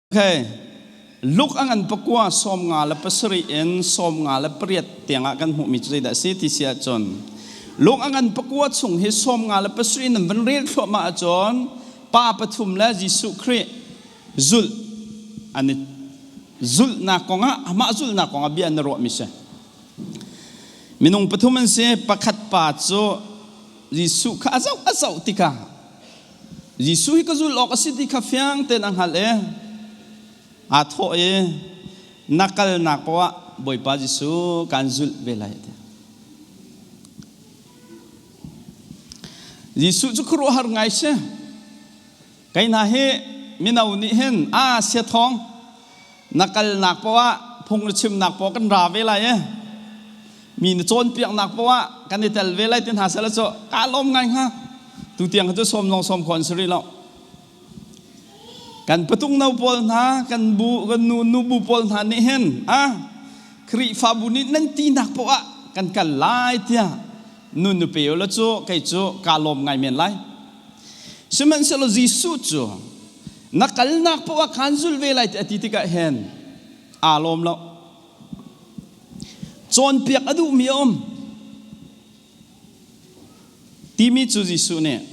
Okay, look angan pakwa som nga la pasri en som nga la priet tiang akan mu mi da si ti sia chon look angan pakwa chung he som nga la pasri nan ban rel thlo ma chon pa pathum la jisu khri zul ani zul na konga ama zul na konga bian ro mi se minung pathuman se pakhat pa cho jisu kha azau tika jisu hi ka zul ok asiti kha fyang ten ang hal atho nakal nakwa boy pa jisu kanzul velai jisu chu khru har ngai se kai na he minau ni hen se thong nakal nakwa phung chim nakpo kan ra velai mi ni chon piak nakwa kan ni tel velai tin ha sala cho kalom ngai ha tu tiang chu som long som khon sri lo kan patung nau pol na kan bu kan nu bu pol na ni hen kri fa bu ni nan ti nak po kan kan lai tia nu pe lo chu kai chu kalom ngai men lai siman selo jisu chu nakal nak po kanzul ve lai ti ti ka hen alom lo chon piak adu mi om ti mi chu jisu ne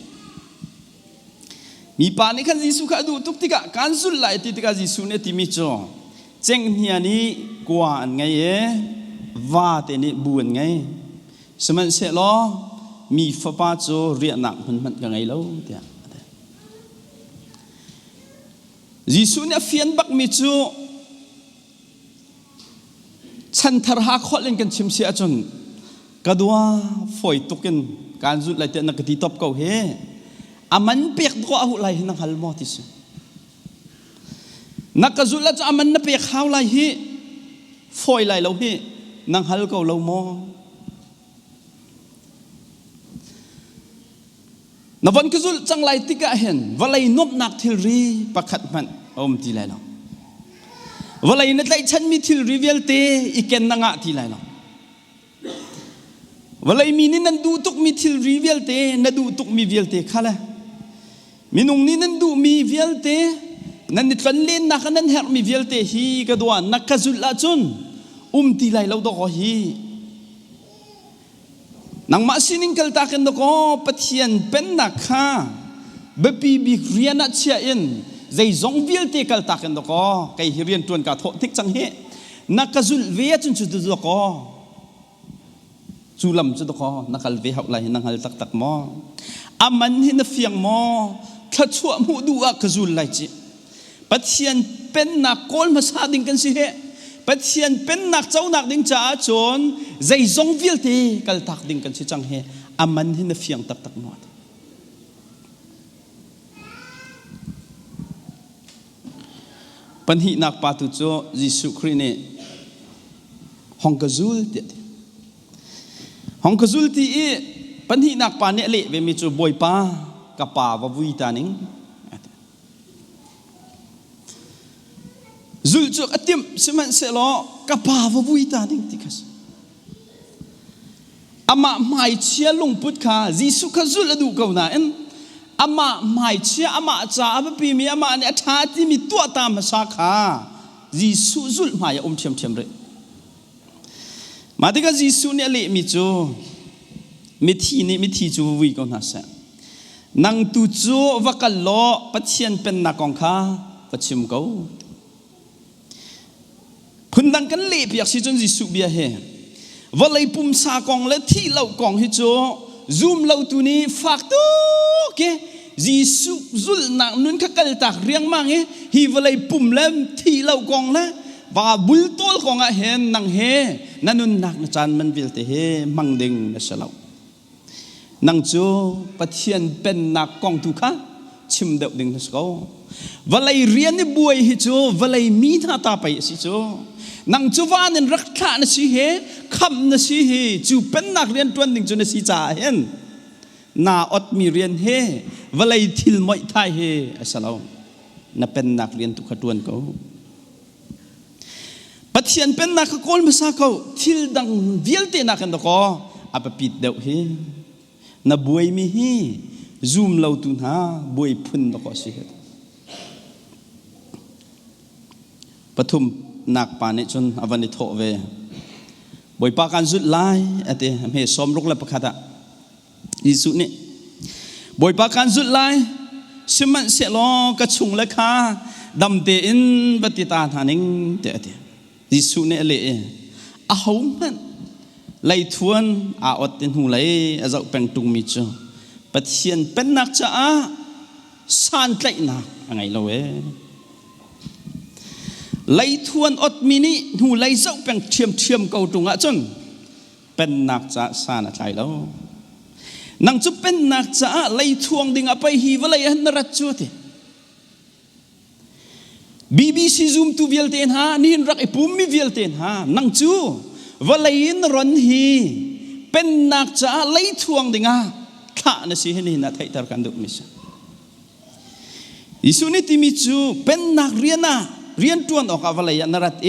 mi pa ni kan jisu kha du tuk tika kansul lai ti tika jisu ne ti mi cho cheng hnia ni kwa an ngai va te ni buan ngai seman se lo mi fa pa cho ria nak man ka ngai lo tia jisu ne fian bak mi chu chan thar ha khol len kan chim sia chon kadwa foi tukin kansul lai te na ka ti top ko he aman pek ko ahu lai nang halmo tis nakazula cha aman na pek haw lai hi foi lai lo hi nang hal ko lo mo navan kazul chang lai tika hen walai nop nak thil ri pakhat man om ti lai lo walai na tai chan mi thil reveal te iken nanga ti lai lo walai mi ni nan du tuk mi thil reveal te na du tuk mi reveal te khala minung ni nan du mi velte nan tlan len na kanan her mi velte hi kadwa nakazul la chun ti lai lo do ko hi nang ma sining kal ta ken do ko pathian pen na kha bepi bi riana chia in zai zong velte kal ta ken do ko kai hi rian tuan ka tho tik chang he nakazul ve chun chu do ko chulam chu do ko nakal ve hau lai nang hal tak tak mo aman hin na fiang mo thachua mu du kazul lai chi pathian pen na kol ma sa ding kan si he pathian pen nak chau nak ding cha chon zai zong vil te kal tak ding kan si chang he aman hin na fiang tak tak no pan hi nak pa tu cho jisu khri ne hong kazul te hong kazul ti pan hi nak pa ne le ve mi chu boy pa kapa wa vui ta ning zul chu atim seman se lo kapa wa vui ta ning tikas ama mai chia lung put kha jisu kha zul adu ko na en ama mai chia ama cha ba pi mi ama ne tha ti mi to ta ma sa kha jisu zul ma ya thiam thiam re ma de ga jisu ne le mi chu mi thi chu vui ko na sa nang tu chu vakal lo pathian pen na kong kha pachim ko phun dang kan le piak si chon jisu bia he walai pum sa kong le thi lo kong hi chu zoom lo tu ni fak tu ke jisu zul na nun kha kal tak riang mang hi walai pum lem thi lo kong la ba bul tol kong a hen nang he nanun nak na chan man vil te he mang ding na salau nang chu pathian pen na kong tu kha chim deuh ding na sko walai rian ni buai hi chu walai mi tha ta pai si chu nang chu van en rak tha na si he kham na si hi chu pen nak rian tuan ding chu na si cha hen na ot mi rian he walai thil moi thai he asalau na pen nak rian tu kha tuan ko pathian pen na kha kol ma sa ko thil dang vielte na kan do ko apa pit deuh he na buai mi hi zoom lo tu na buai phun do ko si ปฐุมนักปานิจนอวันนิโตเวบอยปากันสุดไล่อเตเมสอมรุกละประคาตะยิสุนี่บอยปากันสุดไล่สมันเสลอกระชุงเลขาดำเตอินปฏิตาทานิงเตอเตยิสุนี่เละอาหูมันไล่ทวนอาอดตินหูไล่อาจะเป็นตุงมิจปะเทียนเป็นนักจ้าสานใจนักอะไรเราไล่ทวนอดมินิหูไล่เจ้าเป็นเทียมเก่าตุงจนเป็นนักจ้าสานใจเรานังจะเป็นนักจ้าไล่ทวงดิ่งไปฮีวไล่หันรัดจวดBBC Zoom tu vial ten ha ni rak ipum mi vial ten ha nang chu walain ron hi pen nak cha lai thuang dinga kha na si ni na thai tar kan du mi sa isuni ti mi chu pen nak rian tuan ok awalai na rat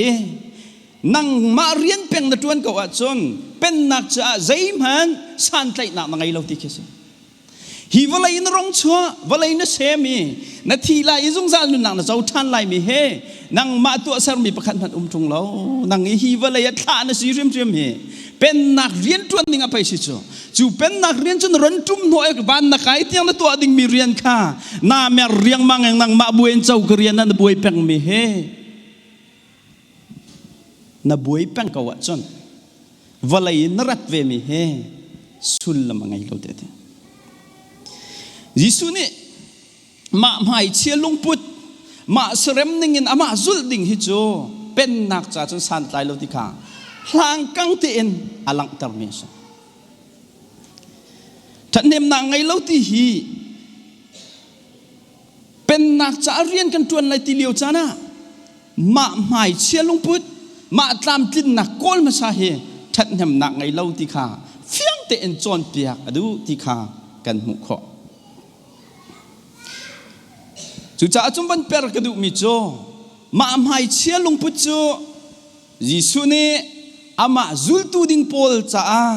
nang ma rian peng na tuan ko achon pen nak cha zaim han san tlai na ngai lo ti khese hi walai in rong chua walai na semi na thi lai izung zal nu nang na zau than lai mi he nang ma tu asar mi pakhan phan chung lo nang hi walai ya thla na si rim he pen nak rian tuan ninga pai si chu pen nak rian chun ron tum no ek ban na kai tiang na tu ading mi rian kha na mer riang mang nang ma buen chau krian na buai peng mi he na buai peng ka wa chon walai na rat ve mi he sul la mangai lo te Yesu ni mak mai cia lung put mak serem ningin ama zul ding hijo pen nak cha chun san tlai lo ti kha hlang kang ti en alang tar me sa thanem na ngai lo ti hi pen nak cha rian kan tuan lai ti liu cha na mak mai cia lung put mak tlam tin na kol ma sa he thanem na ngai lo ti kha fiang te en chon piak adu ti kha kan mu kho chú cha chúng vẫn per cái đủ mi cho mà mai chia lung put cho Giêsu ne ama zul tu ding pol cha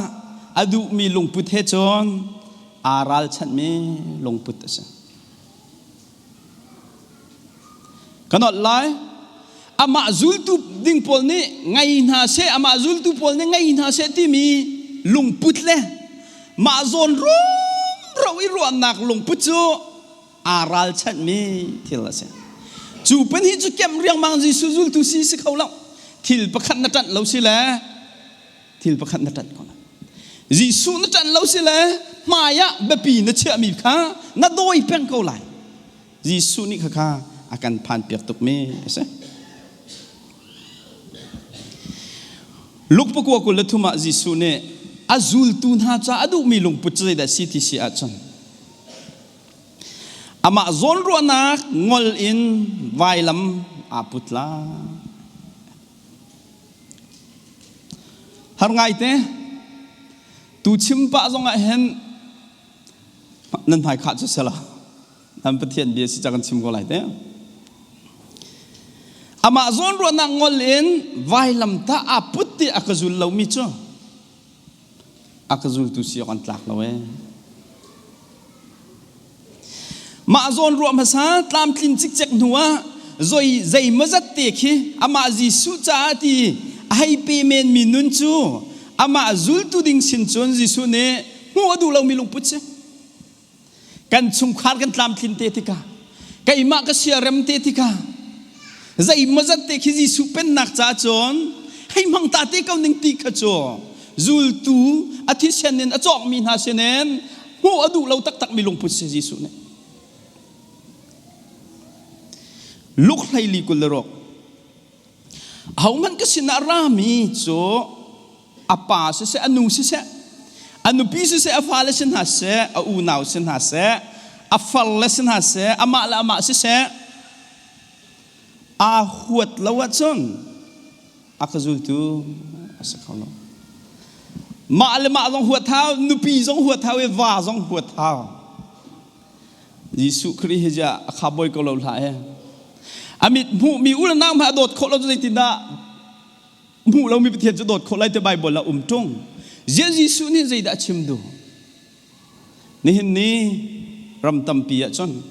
adu mi lung put he chon aral chat me lung put sa kanot lai ama zul tu ding pol ne ngai na se ama zul tu pol ne ngai na se ti mi lung put le ma zon ro i ro nak lung put cho aral chat mi thil ase chu pen hi chu kem riang mang ji su zul tu si se khau law thil pakhat na tan lo si la thil pakhat na tan ko ji su na tan lo si la maya be pi na che mi kha na doi pen ko lai ji su ni kha akan phan piak tuk me ase luk pakwa ko la thuma ji su ne azul tu na cha adu mi lung put chai da si ti si a chon ama zon ruanak ngol in vailam aputla har ngai te tu chim pa zong a hen nan phai kha chu sela nam pathian bia si chakan chim ko lai te ama zon ruanak ngol in vailam ta aputti akazul lo mi chu akazul tu si kan tlak lo ma zon ruam hasa tlam tlin chik chek nuwa zoi zai mazat te khi ama ji su cha ti ai payment minun chu ama zul tu ding sin chon ji su ne hu adu lo mi lung put che kan chung khar kan tlam tlin te tika kai ma ka sia rem te tika zai mazat te khi ji su pen nak cha chon hai mang ta te kau ning ti kha cho zul tu athi senen achok min ha senen hu adu lo tak tak mi lung put che ji su ne luk lai li kullerok hau man ka sinarami cho apa se anu se anu pi se afale sen ha se a u nau sen ha se afal sen ha se ama la ama se a huat lawat son akazul tu asakalo ma le ma long huat thao nu pi jong huat thao e wa jong huat thao Yesu Christ ja khaboy ko lo la amit mu mi ul nang ma dot kho lo jai tin da mu lo mi pathian chu dot kho lai te bible la tung Jesu ni zai da chim du ni hin ni ram tam pi a chon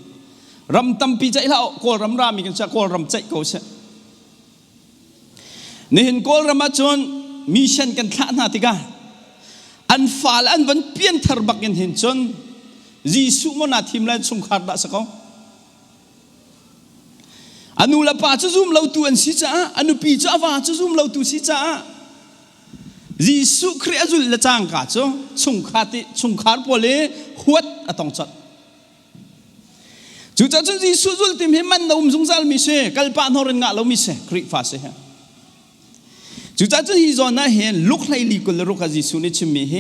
ram tam pi chai la ko ram ra mi kan cha ko ram chai ko se นี่เห็นกอลรามาจนมีเช่นกันท่านาติกาอันฟาลอันวันเปลี่ยนทารบักกันเห็นจนยิสุมนาทิมและสงขาดละสักเขาอนุลาปาจะซุ่มเราตัวอันสิจ้าอนุปีจ้าวาจะซุ่มเราตัวสิจ้ายิสุคริอาจุลละจางกาจ้สงขาดพอเลยหัวอะต้องจัดจุดจัดยิสุจุลติมเฮมันเราสงสารมิเช่กัลปานฮอรันงะเรามิเช่คริฟาเช่จุดจัดฮิจอนนะเห็นลุกไล่ลีกุลรุกยิสุนี่ชิมเฮ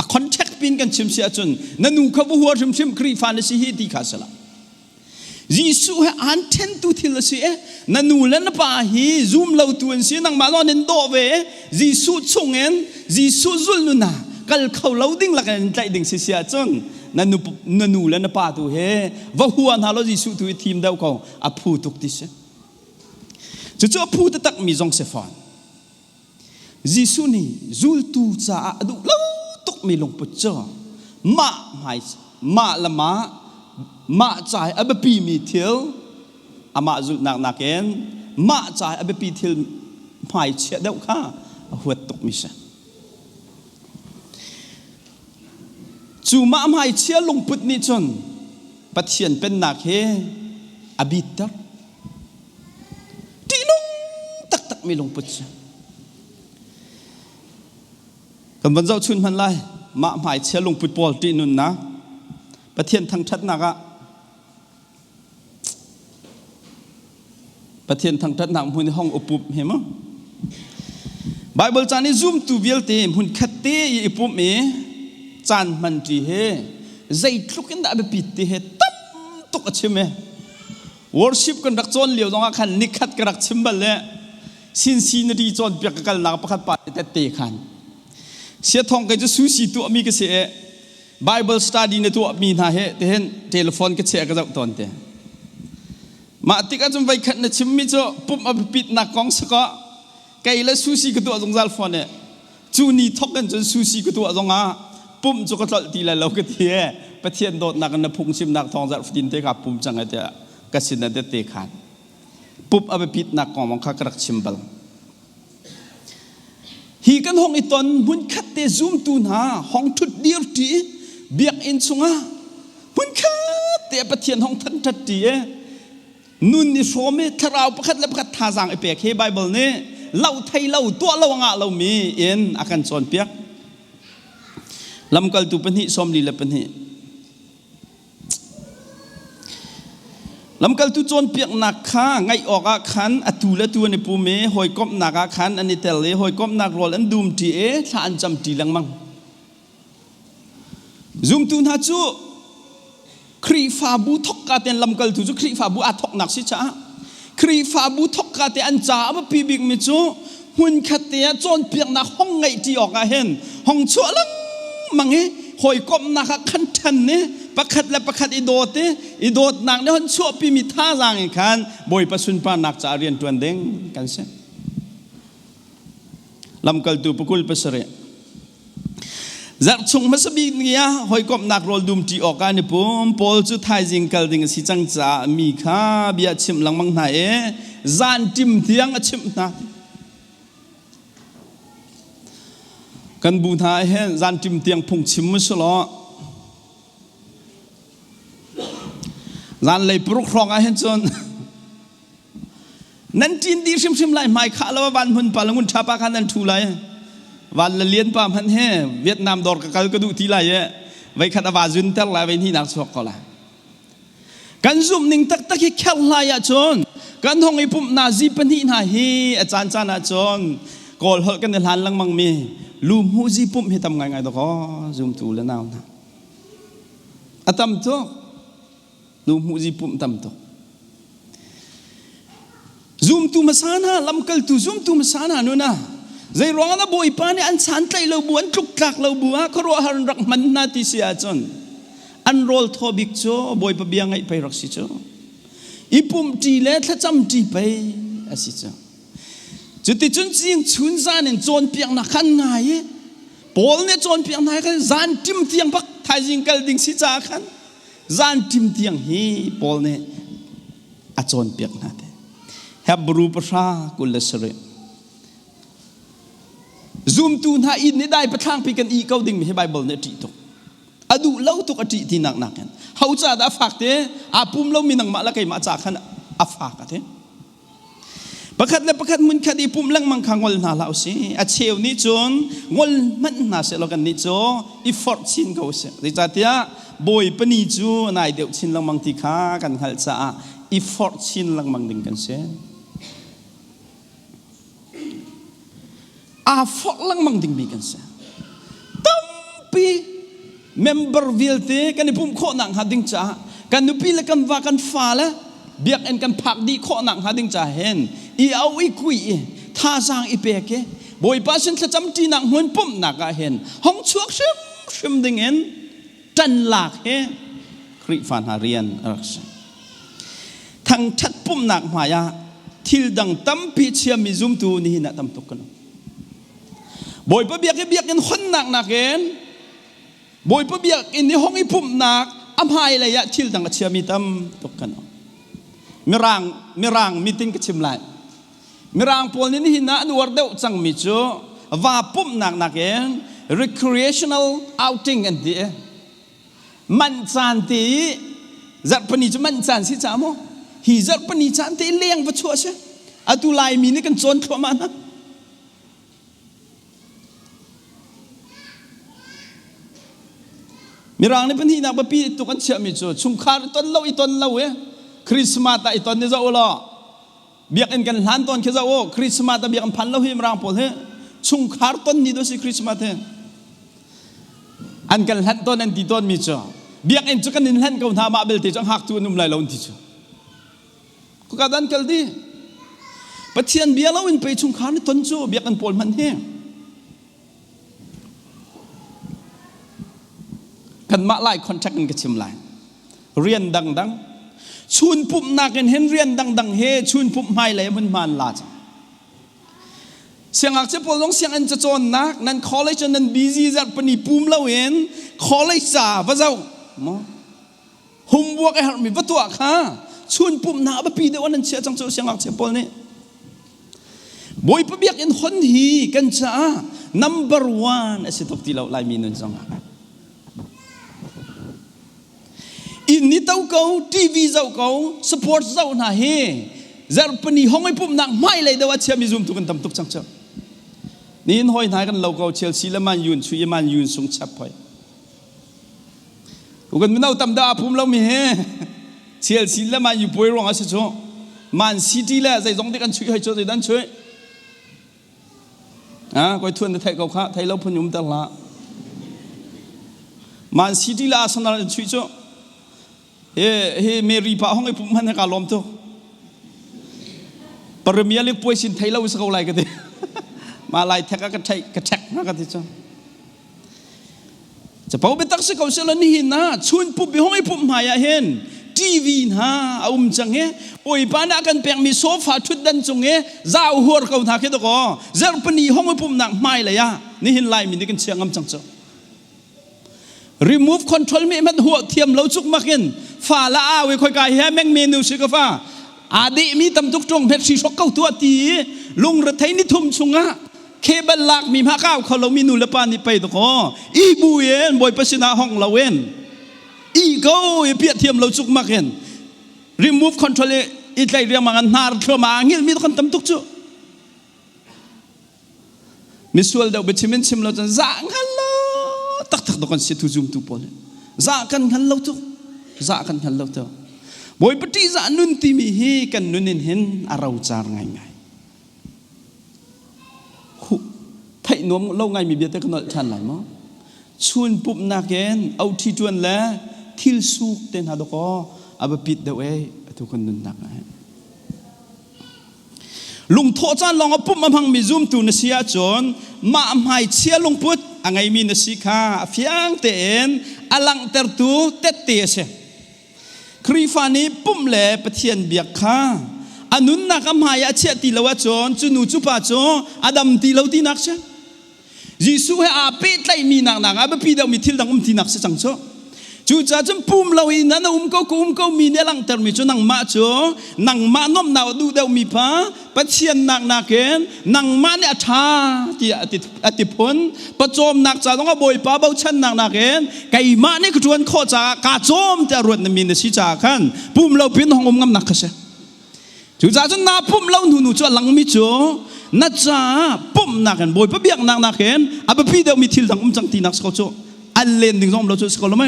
อะคอนแทคปินกันชิมเสียจนนั่นนูขบหัวชิมคริฟานี่สิเฮดีข้าสละยิสุเฮอันเทนตุทิลเสียนั่นนูเล่นป่าฮีซูมเราตัวเสียนังมาลอนินโดเวยิสุชงเอ็นยิสุจุลนุนะกัลเขาเราดิ้งละกันใจดิ้งเสียจนนั่นนูเล่นป่าตัวเฮว่าหัวนาเรายิสุตัวทีมเดาเขาอภูตุกติเสจุดอภูตตักมีจงเสฟานยิสุนี่จุลตูจ้าดูเราตุกมีลงปุจจามาไม่มาละมาใจอับปีมีเทลอามาจุนักนักเอ็นมาใจอับปีเทลไม่เชื่อเดาข้าหัวตุกมิเชจูมาไม่เชื่อลงปุจนี่จนปัจเจียนเป็นนักเฮอบิตร์ที่นุ่งตักมีลงปุจกันวันเจ้าชุนพันไลมาหมายเชื่อลงปุตปอลตีนุนนะประเทศทางทัดนักะประเทศทางทัดนักหุ่นห้องอุปุบเห็นมั้ยไบเบิลจานี่ซูมตูเวลเตหุ่นคัตเตยอุปุบเมจานมันจีเฮใจทุกข์กันได้แบบปิดที่เฮตั้มตกชิมเมวอร์ชิปกันรักจนเหลียวตรงอาคันนิคัดกันรักชิมบัลเล่สินซีนรีจนเปียกกันนักประคัดปาแต่เตะขันเสียทองก็จะสู้สีตัวมีก็เสีย Bible study ในตัวมีนะเฮแต่เห็นเทเลโฟนก็เสียก็จะตอนเตะมาติกาจงไปขัดในชิมมิจ่อปุ๊บมาปิดนักกองสก็ไกลและสู้สีก็ตัวตรงซัลฟอนเนี่ยจูนี่ทอกกันจนสู้สีก็ตัวตรงอ่ะปุ๊บจุกตลตีเลยเราก็เทียประเทศโดดนักกันพุ่งชิมนักทองซัลฟินเตะกับปุ๊บจังไงเตะกสินนั่นเตะขันปุ๊บเอาไปปิดนักกองมันขัดกระชิมบัลฮีกันห้องอีตอนมุนคัดเตซูมตูนหาห้องทุดเดียวทีเบียกอินสุงะมุนคัดเตประเทียนห้องทันทัดทีนุนนิโฟเมทราวประคัดและประคัดท่าจางไอเปียกเฮไบเบิลเนี่ยเล่าไทยเล่าตัวเล่างะเรามีเอ็นอาการสอนเปียกลำกัลตุเป็นหิสมลีและเป็นหิลำกัลตุจนเปียกนักข้าไงออกอาคันอตุและตัวในปูเมหอยกบนักอาคันอันนี้เตลเลหอยกบนักรอลันดูมทีถ้าอันจำทีหลังมังซุมตุนฮัจูครีฟาบูทกกาเตนลำกัลตุจูครีฟาบูอัทกนักสิจ้าครีฟาบูทกกาเตอันจ้าบปีบิกมิจูหุ่นขัดเตะจนเปียกนักห้องไงที่ออกอาเห็นห้องชั่วลังมังเอหอยกบนักขันทันเนี่ยประคัดและประคัดอีโดดอีโดดนักเนี่ยคนชั่วปีมีท่าจางอีกคันบ่อยประชุนปานักจะเรียนตัวเด้งกันเสียลำกัลตุปกุลเปสเรจากชงมัสบีเนี่ยหอยกบนักโรลดุมที่ออกกันนี่ปุ่มพอลจุดไทยจิงกัลดิ่งสิจังจ้ามีข้าเบียชิมหลังมังไหนจานจิมเทียงชิมนะกันบูทายเห็นจานจิมเทียงพงชิมมุสลอจานเลยปลุกครองอาเห็นจนนั่นจีนดีชิมไล่ไม่ข้าแล้ววันหุ่นปาลงุนชาปากันนั่นทูไลวันละเลียนปามันเฮเวียดนามดอร์กับกระดูที่ไรไว้ขัดวาจุนเท่าไรไว้ที่นักสกก็ละกันซุ่มนิ่งตักที่แค่ไรจนกันห้องไอ้ปุ่มนาซีปนินาฮีอาจารย์จานาจนกอลหกันในลานลังมังมีลูมหูจีปุ่มให้ทำไงตัวก็ซุ่มตูแล้วนาวนะอาตมตัวลูมหูจีปุ่มตมตัวซุ่มตูมาสานะลำกัลตูซุ่มตูมาสานะนู่นนะใจร้องนะบ่อยปานเนี่ยอันสันใจเราบัวอันจุกกักเราบัวเขารู้หันรักมันนาทีเสียจนอันโรลทอบิกโจบ่อยปะเบียงไงไปรักสิโจอีปุ่มจีเล่ถ้าจำจีไปอาสิโจจุดที่จนจริงชุนซาเนี่ยจนเปียงนักขันไงปอลเนี่ยจนเปียงไหนกันจานทิมเตียงพักไทยจิงกัลดิ่งสิจ้าขันจานทิมเตียงฮีปอลเนี่ยอาจนเปียงนั่นเฮบรูปรากุลเลสเร zoom tu na in ni dai pathang pi kan I kau ding mi Bible ne ti tok adu lo tok ati ti nak nak kan hau cha da fak te a pum lo mi nang ma la kai ma cha khan a fak ka te pakhat le pakhat mun khadi pum lang mang khangol na la si a cheu ni chon ngol man na se lo kan ni cho effort chin go se ri cha tia boy pani chu nai deu chin lang mang ti kha kan hal cha effort chin lang mang ding kan se a fort lang mang ding bi kan se tampi member vilte kan pum kho nang hading cha kan nu pi le kan wa kan fa la biak en kan phak di kho nang hading cha hen I au I kui tha sang I peke boy pasin tla cham ti nang hun pum na ka hen hong chuak shim ding en tan lak he kri fan ha rian ars thang that pum nak maya thil dang tampi chiam mi zum tu ni na tam tok kan boy pa biak en hon nak en boy pa biak in ni hong I pum nak am hai la ya thil dang chiam mi tam tok kan mirang meeting ka chim lai mirang pol ni hina anwar deu chang mi chu va pum nak en recreational outing and the man chan ti zat pani chu man chan si cha mo hi zat pani chan ti leng va chua se atu lai mi ni kan chon thwa ma na mirang ni pani nak ba pi tu kan chia mi chu chung khar ton lo I ton lo Christmas ta I ton ni za lo biak en kan han ton ke za o Christmas ta biak an phan lo hi mirang pol he chung khar ton ni do si Christmas he an kan han ton an ti ton mi chu biak en chu kan in han ko tha ma bel ti chang hak tu num lai lo ti chu ko ka dan kal di pathian bia lo in pe chung khar ni ton chu biak an pol man he kan ma lai contact kan ke chim lai rian dang chun pup nak en hen rian dang he chun pup mai le mun man la cha siang ak che polong siang an cha chon nak nan college nan busy zat pani pum lo en college sa va zau mo homework e har mi va tua kha chun pup na ba pi de wan an che chang cho siang ak che pol ni boy pa biak en hon hi kan cha number 1 ase tok ti lo lai mi nun chang in ni tau ko TV zau ko support zau na he zar pani hongoi pum nak mai le dawa chami zum tu kan tam tuk chang chang nin hoi nai kan lo ko Chelsea la man yun chui man yun sung chap phoi u kan minau tam da pum lo mi he Chelsea la man yu poi rong ase cho Man City la zai zong de kan chui hai cho zai dan chui koi thun de thai ko kha thai lo phun yum ta la Man City la Arsenal chui cho he Mary pa hong I pum man ka lom to Premier League poisin thai lo sa ko lai ka de ma lai thak ka thai ka thak na ka ti cho cha pau be tak se ko se lo ni na chun pu bi hong I pum ma ya hen TV na chang he oi pa na kan pek mi sofa thut dan chung he zau hor ko tha ke to ko zer pani hong I pum nak mai la ya ni hin lai mi ni kan chiang chang cho remove control me man huo thiam lo chuk makin fa la a we khoi kai he meng menu si ka fa adi mi tam tuk tong phet si sok kau tu ti lung ra thai ni thum chunga cable lak mi ma kaw kho lo mi nu la pa ni pe to ko I bu yen boy pasina hong la wen I go e pia thiam lo chuk makin remove control it lai riang mangan nar thro ma ngil mi to kan tam tuk chu misual da bechimen sim lo chan za hello tak do kan se tu zoom tu pol za kan han lo tu za kan han lo tu boy pati za nun ti mi hi kan nunin hen arau char ngai hu thai nom lo ngai mi bia te kan than lai mo chun pup na ken au thi tuan la thil suk ten ha do ko aba pit de we tu kan nun nak lung tho chan long a pup ma phang mi zoom tu na sia chon ma mai chia lung put angai mi na sikha fiang te en alang ter tu te te se krifani pum le pathian biak kha anun na ka maya che ti lawa chon chunu chu pa cho adam ti lo ti nak se jisu he a pe tlai mi nak na ba pi da mi thil dang ti nak se chang cho จูจ่าจนปุ่มเราอินนั้นก็มีเนี่ยหลังแต่มีจูนังมาจูนังมาน้อมนาวดูเดามีพ้าปัจเจียนนักนักเองนังมาเนี่ยชาที่อติพลประโจมนักจ่าต้องก็บอยป้าเบาชันนักเองไก่มาเนี่ยก็ชวนข้อจากาโจมแต่รวดนั้นมีเนี่ยชิจ่าขันปุ่มเราเป็นห้องงำนักก็ใช่จูจ่าจนนาปุ่มเราหนูจ้าหลังมีจูนัดจ่าปุ่มนักเองบอยป้าเบียกนักเองอาบพี่เดามีทิลสังจังตีนักสกอโจอันเลนดึงส่งเราจะสกอลไหม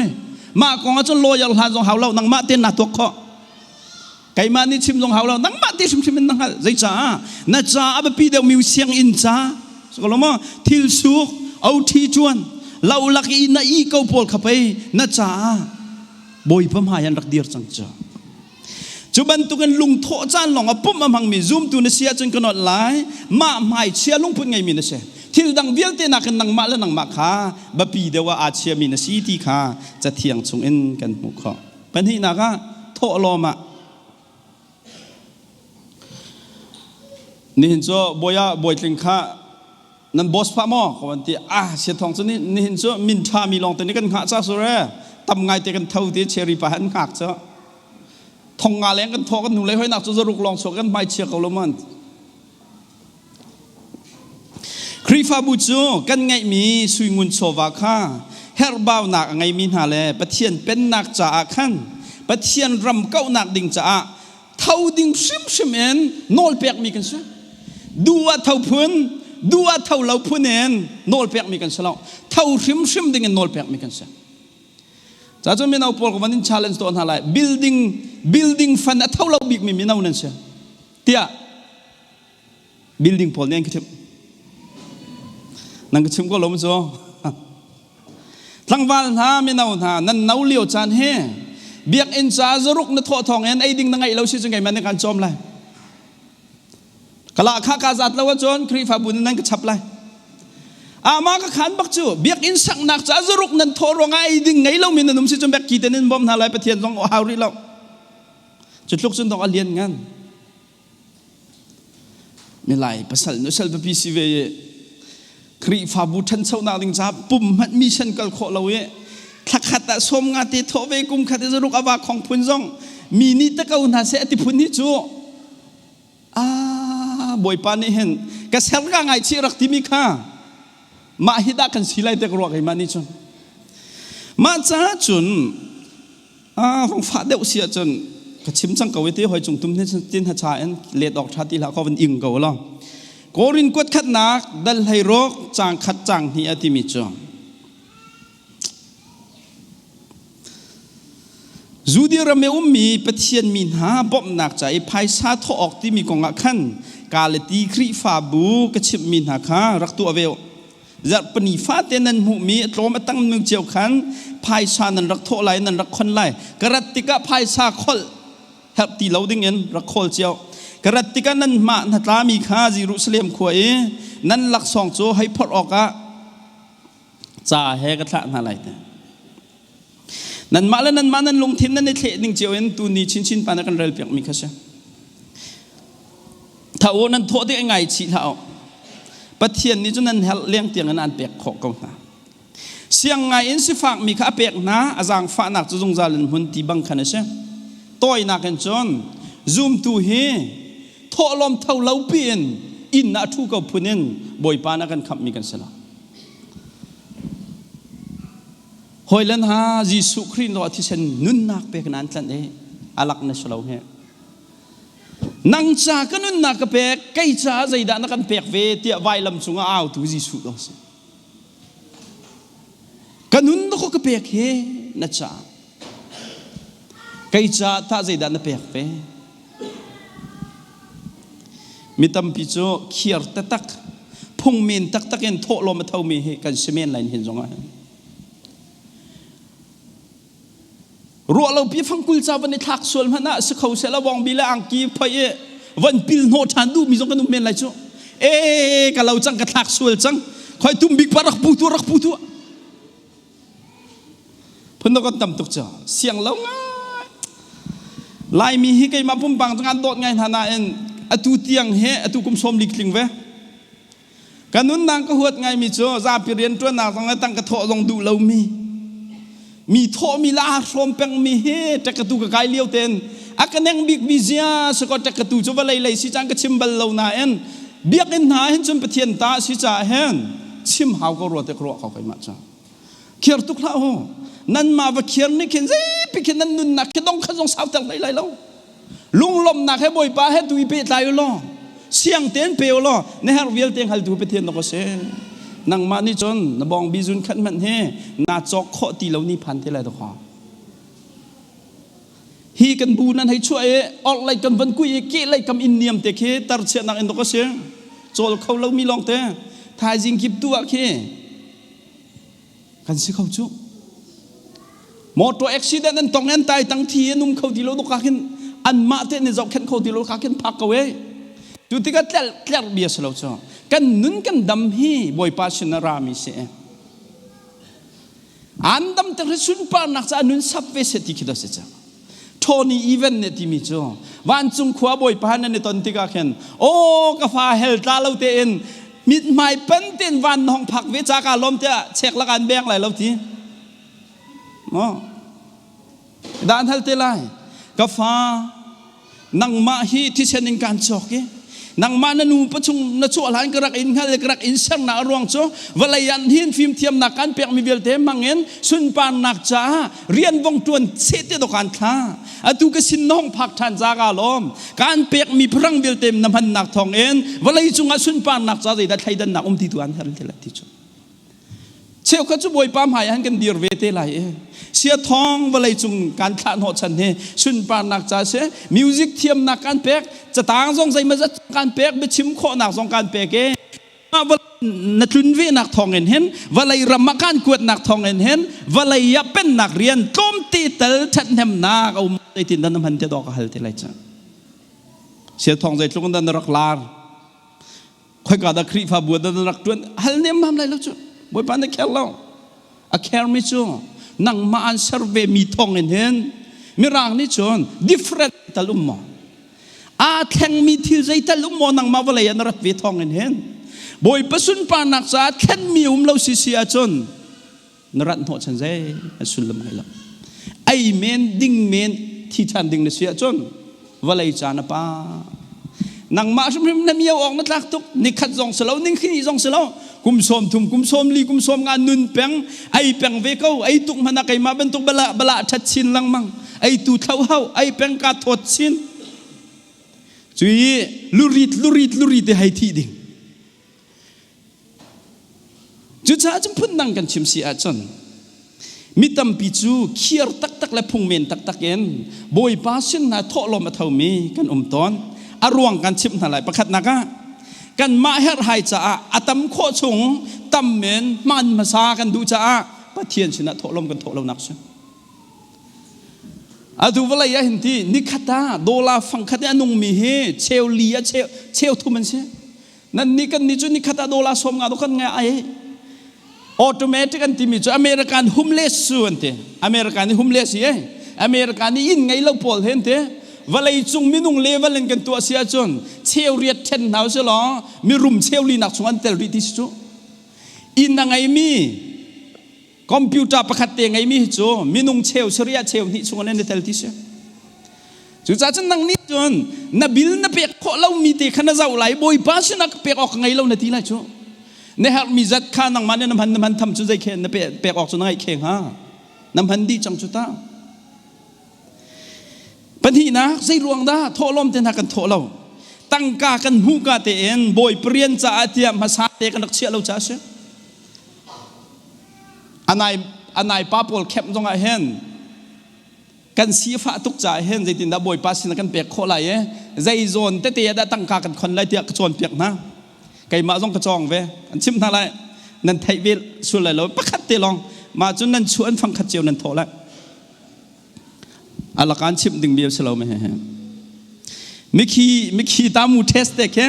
มากองจนโลยลหาจงหาเรานังมาเต้นนาตัวข้อไก่มานี่ชิมจงหาเรานังมาเต้นชิมนังหาใจจ้าน่าจ้าอับปีเดียวมีเสียงอินจ้าสกลมาทิลสุกเอาทีจวนเราลักอินอีเก้าปอลขับไปน่าจ้าบอยพม่ายันรักเดียร์จังจ้าจุบันตุกันลุงโถจานหลงอ่ะปุ๊บมาพังมีซูมตัวเนเสียจนกระนดไหลมาไม่เชียลุงพูดไงมีเนเสียที่ดังเวียลเตนักนังมาและนังมาขาบะปีเดียวว่าอาเชียมีนสีที่ขาจะเทียงชงเอ็นกันมุขเป็นที่นักโทลอมานี่เห็นจ้บอยลิงขานั่นบอสพามอคนที่เสียทองชนิดนี่เห็นจ้มินชามีลองแต่นี่กันขาจ้าสุเร่ทำไงแต่กันเท่าที่เชอรี่ปะหันขาจ้าทองงาแรงกันทอกันหนุ่มเลยให้นักจะรุกลองโชกันไม่เชียเขาลมันครีฟาบูจูกันไงมีสุยงุนโซวาคาเฮร์บาวนักไงมีหาเลปะเทียนเป็นนักจ่าขันปะเทียนรำเก้านักดิ่งจ่าเท่าดิ่งชิมเอ็นโนลเปียกมีกันเสียดูว่าเท่าพื้นดูว่าเท่าเราพื้นเอ็นโนลเปียกมีกันเสียแล้วเท่าชิมดิ่งเอ็นโนลเปียกมีกันเสียจ้าจนมีเอาพอลกับวันนี้ challenge ตัวนั้นอะไร building ฟันเท่าเราบิ๊กมีเอานั่นเสียเตี้ย building พอลเนี่ยคือนั่งก็ชิมก็ล้มจ้อทั้งวันท่าไม่น่าท่านั่นน่าเลี้ยวจานเฮ่เบียกอินจ้าจะรุกนัททองเอ็นไอดิ่งนั่งไงเราชื่อจังไงมันในการจอมเลยกะละข้ากาจัดแล้วว่าจนครีฟาบุญนั่นก็ชับเลยมาก็ขันบักจูเบียกอินสักนักจ้าจะรุกนั่นทอรองไอดิ่งไงเรามีนั่นนุ่มชื่อจังแบกกีเตนินบอมท่าไรประเทศต้องเอาริเราจุดลุกจนต้องเอาเลียนงั้นไม่ไหลภาษาโนเซลแบบพีซีเวครีฟาบุทันเช้านาดิงจ้าปุ่มมันมีเช่นกัลโคเราเอถ้าขัดแต่สมงานที่ทเวกุมขัดจะรุกอวาของพุนซงมีนิตะกาวนาเสติพุนนิจูบอยปานี่เห็นกษัตริย์ก็ไงชีรักที่มีค่ามาฮิดากันสิไลเด็กรัวกันมานี่จนมาจ้าจนฟังฟ้าเดียวเสียจนกระชิมจังเกวิที่หอยจุงตุ้มที่จินหัชาเอ็นเลียดออกชาติละเขาเป็นอิงเกาล่ะโกรินกวดขัดนักดัลไฮโรกจางขัดจางที่อธิมิจจูดีรำเมอุมีปะเทียนมินหาบ่มนักใจภายซาทออกที่มีกองขันกาลตีครีฟาบูกระชิบมินหาคารักตัวเวลจะปนิฟาเตนันหูมีตรมาตั้งมึงเจียวขันภายซานันรักโทไหลนันรักคนไหลกระติกะภายซาคอลเฮปตีเหลาดิ้งเงินรักโคลเจียวกระติกันนั้นมาหน้าตามีค่าจิรุสเลมขวายนั้นหลักสองโจให้พอดออกจ่าเฮกระทะอะไรแต่นั้นมาแล้วนั้นมานั้นลงทิ้งนั้นในเทนิ่งเจียวเอ็นตูนี้ชินปานักันเรลเปียกมีข้าศึกถ้าโอนั้นโทษได้ไงชีเท้าปะเทียนนี้จนนั้นเลี้ยงเตียงนั้นเปียกขอกงาเสียงไงอินสิฟังมีข้าเปียกนะอาจารย์ฟ้านักจะจงจารินหุ่นตีบังคันเช่ต้อยนักกันจนซูมตูเฮทอลมเท่าเล่าเปลี่ยนอินนาทุกับพูนินบอยปานักันขับมีกันสละหอยลันฮาจิสุครีนรอที่เช่นนุนนักเปกนั้นจันเออาลักนัสลาวเฮนังจากนุนนักเปกไกจ่าใจดานักันเปกเวทีไวลำสุงอ้าวตุจิสุดอสิกันนุนนักก็เปกเฮนัจจาไกจ่าท่าใจดานักเปกเวมิตรพิโจเขียร์ตักพงเมนตักเอ็นโทลมเท่ามีกันเสมียนไหลเห็นจงอ่ะรัวเราพี่ฟังกุลจ้าวันในทักส่วนมันน่ะสักเขาเสละวองบิลอังกีพายวันพิลโนทันดูมีจงกันนุ่มเมนไหลจ้ะกันเราจังกันทักส่วนจังคอยตุ้มบิ๊กปารักปูตัวเพิ่นต้องกันตำตุกจ้ะเสียงเราง่ายลายมีฮิกไอมาพุ่มปังจังกันโดดไงฐานะเอ็นอตุเตียงเฮอตุกุมสมลิกลิงเวกันนุนนางก็หัวไงมีจ้ะซาปิเรียนตัวนางต้องตั้งกระโถลงดูเรามี มีโทมีลาพรมเป็งมีเฮจะกระตูกกายเลี้ยวเต็นอากันยังบิ๊กบิเซียสก็จะกระตูจะว่าเลยสิจังก็ชิมบัลลาวนาเอ็นเบียกเอ็นหาเห็นจนประเทียนตาสิจ่าเห็นชิมหาวก็รัวแต่กรัวเขาไปมาจ้าเขียนตุกแล้วนั่นมาว่าเขียนนี่เขียนสิไปเขียนนั่นนุ่นนักเขียนต้องขจงสาวแต่งไรแล้วลุงลมนักให้บ่อยป้าให้ตุยเปตายล้อเสียงเตียนเปลล้อในฮาร์เวลเตียงฮัลดูไปเทียนนกเสนังมานี่จนนบองบิจุนขันมันเฮนาจอกข้อตีเหล่านี้พันที่ไรตัวขอฮีกันบูนั้นให้ช่วยออกไล่กันวันกุยเกไล่กันอินเนียมเตะเคตัดเสียนักอินตกเสียโจลเขาเรามีลองเตะทายจิงกิบตัวเคกันสิเขาจุมอเตอร์อุบิเหตุนั้นต้องเห็นตายตั้งทีนุ่มเขาตีเราตกขาขึ้นอันมาเตะในจอกเข็นเขาตีเราขาขึ้นพักเอาไว้ดูที่ก็แกลเบียสเราจ้ะกันนุ่นกันดำฮีบ่อยป้าชนรามิเสอันดำแต่สุนปานักจะนุ่นสับเวสติคิดว่าเสียจ้ะโทนี่อีเวนต์เนี่ยที่มีจ้ะวันจุงขวาบ่อยป้าเนี่ยตอนที่ก็เห็นโอ้กาแฟเฮลตาเราเตนมิดไม่เป็นเต็นวันห้องพักวิจาการลมเตะเช็คละกันแบงอะไรเราทีอ๋อด้านเฮลเตไลกาแฟนังมาฮีที่เช่นการจอกเกนังมานูประชุมนชัวหลานกระอินข้าเลยกระอินเชิงนารวงโจวลายันหินฟิล์มเทียมนักการเปียกมีเบลเตมังเงินสุนปานนักจ้าเรียนวงจรเสตตการค้าอตุกสินน้องพักทันจากาลมการเปียกมีพลังเบลเตมนำพันนักทองเอ็นวลาจุงสุนปานนักจ้าได้ไทยดันนักที่ตัวอันเฮลเทลติโจเชี่ยวข้าจุบอยปามหายหันกันดีร์เวเตไลเสียทองวลาจุงการทานหอชันเฮสุนปานนักจ้าเสมิวสิกเทียมนักการเปียกจะต่างสองใจมาจะการเปียกไปชิมข้อหนักสองการเปียกว่านักลุนเวนักทองเห็นว่าเลยรำการกวดนักทองเห็นว่าเลยยับเป็นนักเรียนก้มตีเตลชัดเห็นนักเอาใจติดดันมันจะดอกฮัลเทไลจ้ะเสียทองใจตรงนั้นรักลาค่อยกาดครีฟ้าบัวดันรักจวนฮัลเนี่ยมันอะไรแล้วจ้ะบ่อยปานได้แค่เราอะแค่ไม่จ้ะนั่งมาอันเซอร์เวมีทองเห็นมีร่างนี่จ้ะ different ตะลุมมออาแข่งมีที่ใจตะลุมมอนังมาว่าเลยนรักเวทองเห็นบ่อยประสุนปานักษาแค่มีเราเสียจนนรักหัวฉันใจสุลมให้เราไอเมนดิ้งเมนที่ฉันดิ้งเสียจนว่าเลยจานป้านังมาชมรมน้ำเยี่ยวออกนัดลักตุกนิขัดจงเสลานิ่งขึ้นจงเสลากุมสมทุ่มกุมสมลีกุมสมงานนุนเปียงไอเปียงเวก้าไอตุกมันนักไอมาเป็นตุกบละชัดชินลังมังไอตุเท้าเฮาไอเปียงกาทอดชินจุยลุริดให้ที่ดิ่งจุดจ้าจำพุ่นนั่งกันชิมเสียจนมิตรปิจูเขียร์ตักและพุงเมนตักเอ็นบอยป้าชินนาทอลมาเท่ามีกันตอนอารวงกันชิมอะไรประคัดนักกันมาเฮรไฮจ้าอาตมโคชงตัมเมนมันมาซากันดูจ้าปะเทียนชินะทอลมกันทอลนักชิอาดูว่าอะไรเห็นที่นิคตาโดลาฟังคัดอันนุ่งมีเฮเชลลีเชลทุมันเชนั่นนี่กันนี่จุนิคตาโดลาสมงาตุกันไงไอออโตเมติกันที่มีจุอเมริกันฮุมเลสส่วนเตอเมริกันนี่ฮุมเลสเย่อเมริกันนี่อินไงเราพอลเห็นเตว่าอะไรจุงมินุ่งเลวเล่นกันตัวเสียจนเชลเรียดเช่นหนาวเสียหรอมีรุมเชลลีนักส่วนเตลริติสจุอินนังไงมีคอมพิวเตอร์ประคัดเตียงไงมีจูมินุงเชลเชียเชลนี่ชงเล่นในเทลทิเชจูจ้าจันนังนี่จนนับบิลนับเปียกขอเรามีตีขนาดเจ้าไหลบอยป้าชนักเปียกออกไงเราในทีไรจูในหากมีจัดข้านังมันเนี่ยน้ำพันทำจูใจเข่งนับเปียกออกจนไงเข่งฮะน้ำพันดีจังจุตาปัญหานะใจรวงด้าโทลมเตนักกันโทเราตั้งกากันหูกาเตนบอยเปลี่ยนจากอาเทียมมาซาเตกันนักเชี่ยเราจ้าเชอันไหนป้าปอลแคปตรงไหนเห็นกันสีฟ้าทุกจ่ายเห็นใจตินดาบอยป้าสินกันเปียกโคไหลใจโซนเตะได้ตั้งกากันคนไรเตียกระจวนเปียกนะไก่มาต้องกระจองเวอันชิมท่าไรนั่นไทยเวส่วนไรเราปักขัดเตลองมาจนนั่นชวนฟังขัดเจียวนั่นโถละอัลการชิมดึงเบียวเสลาไม่เห็นมิคีตามูเทสเตะแค่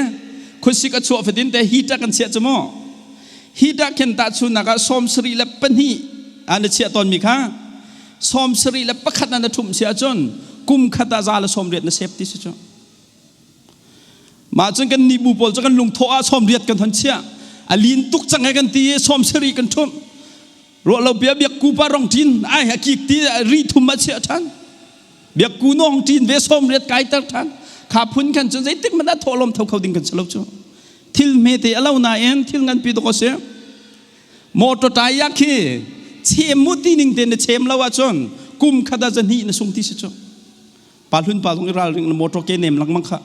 คนสิกระชัวฝดินแต่ฮีตกันเสียจมอฮิดาเข็นตาชุนักสอมสรีและปนีอันนี้เชียตอนมีค่ะสอมสรีและประคัดนันทุ่มเสียจนกุมขัดตาซาและสอมเรียดในเซฟที่สุดมาจนกันนิบุปอลจนกันลุงโถอาสอมเรียดกันทันเชียอลินตุกจังไงกันตีสอมสรีกันทุ่ม รัวเราเบียเบียกูปารองจินไอ้ฮักกิกตีรีทุมมาเสียทันเบียกูน้องจินเวสอมเรียดไกตักทันขาพุนกันจนใจติ๊กมันได้ทอลมเท่าเขาดิ่งกันสลบจ้ะทิลเมเตอเล่าหน้าเอ็นทิลงันปีตกเสียมอตตายยักษ์เชมมุตีนิงเตนเชมลาวจนกุมขดาจันฮีนส่งที่สิจ้ะปาลุนปาตรงอิราลิงมอตเกเนมลังมังค่ะ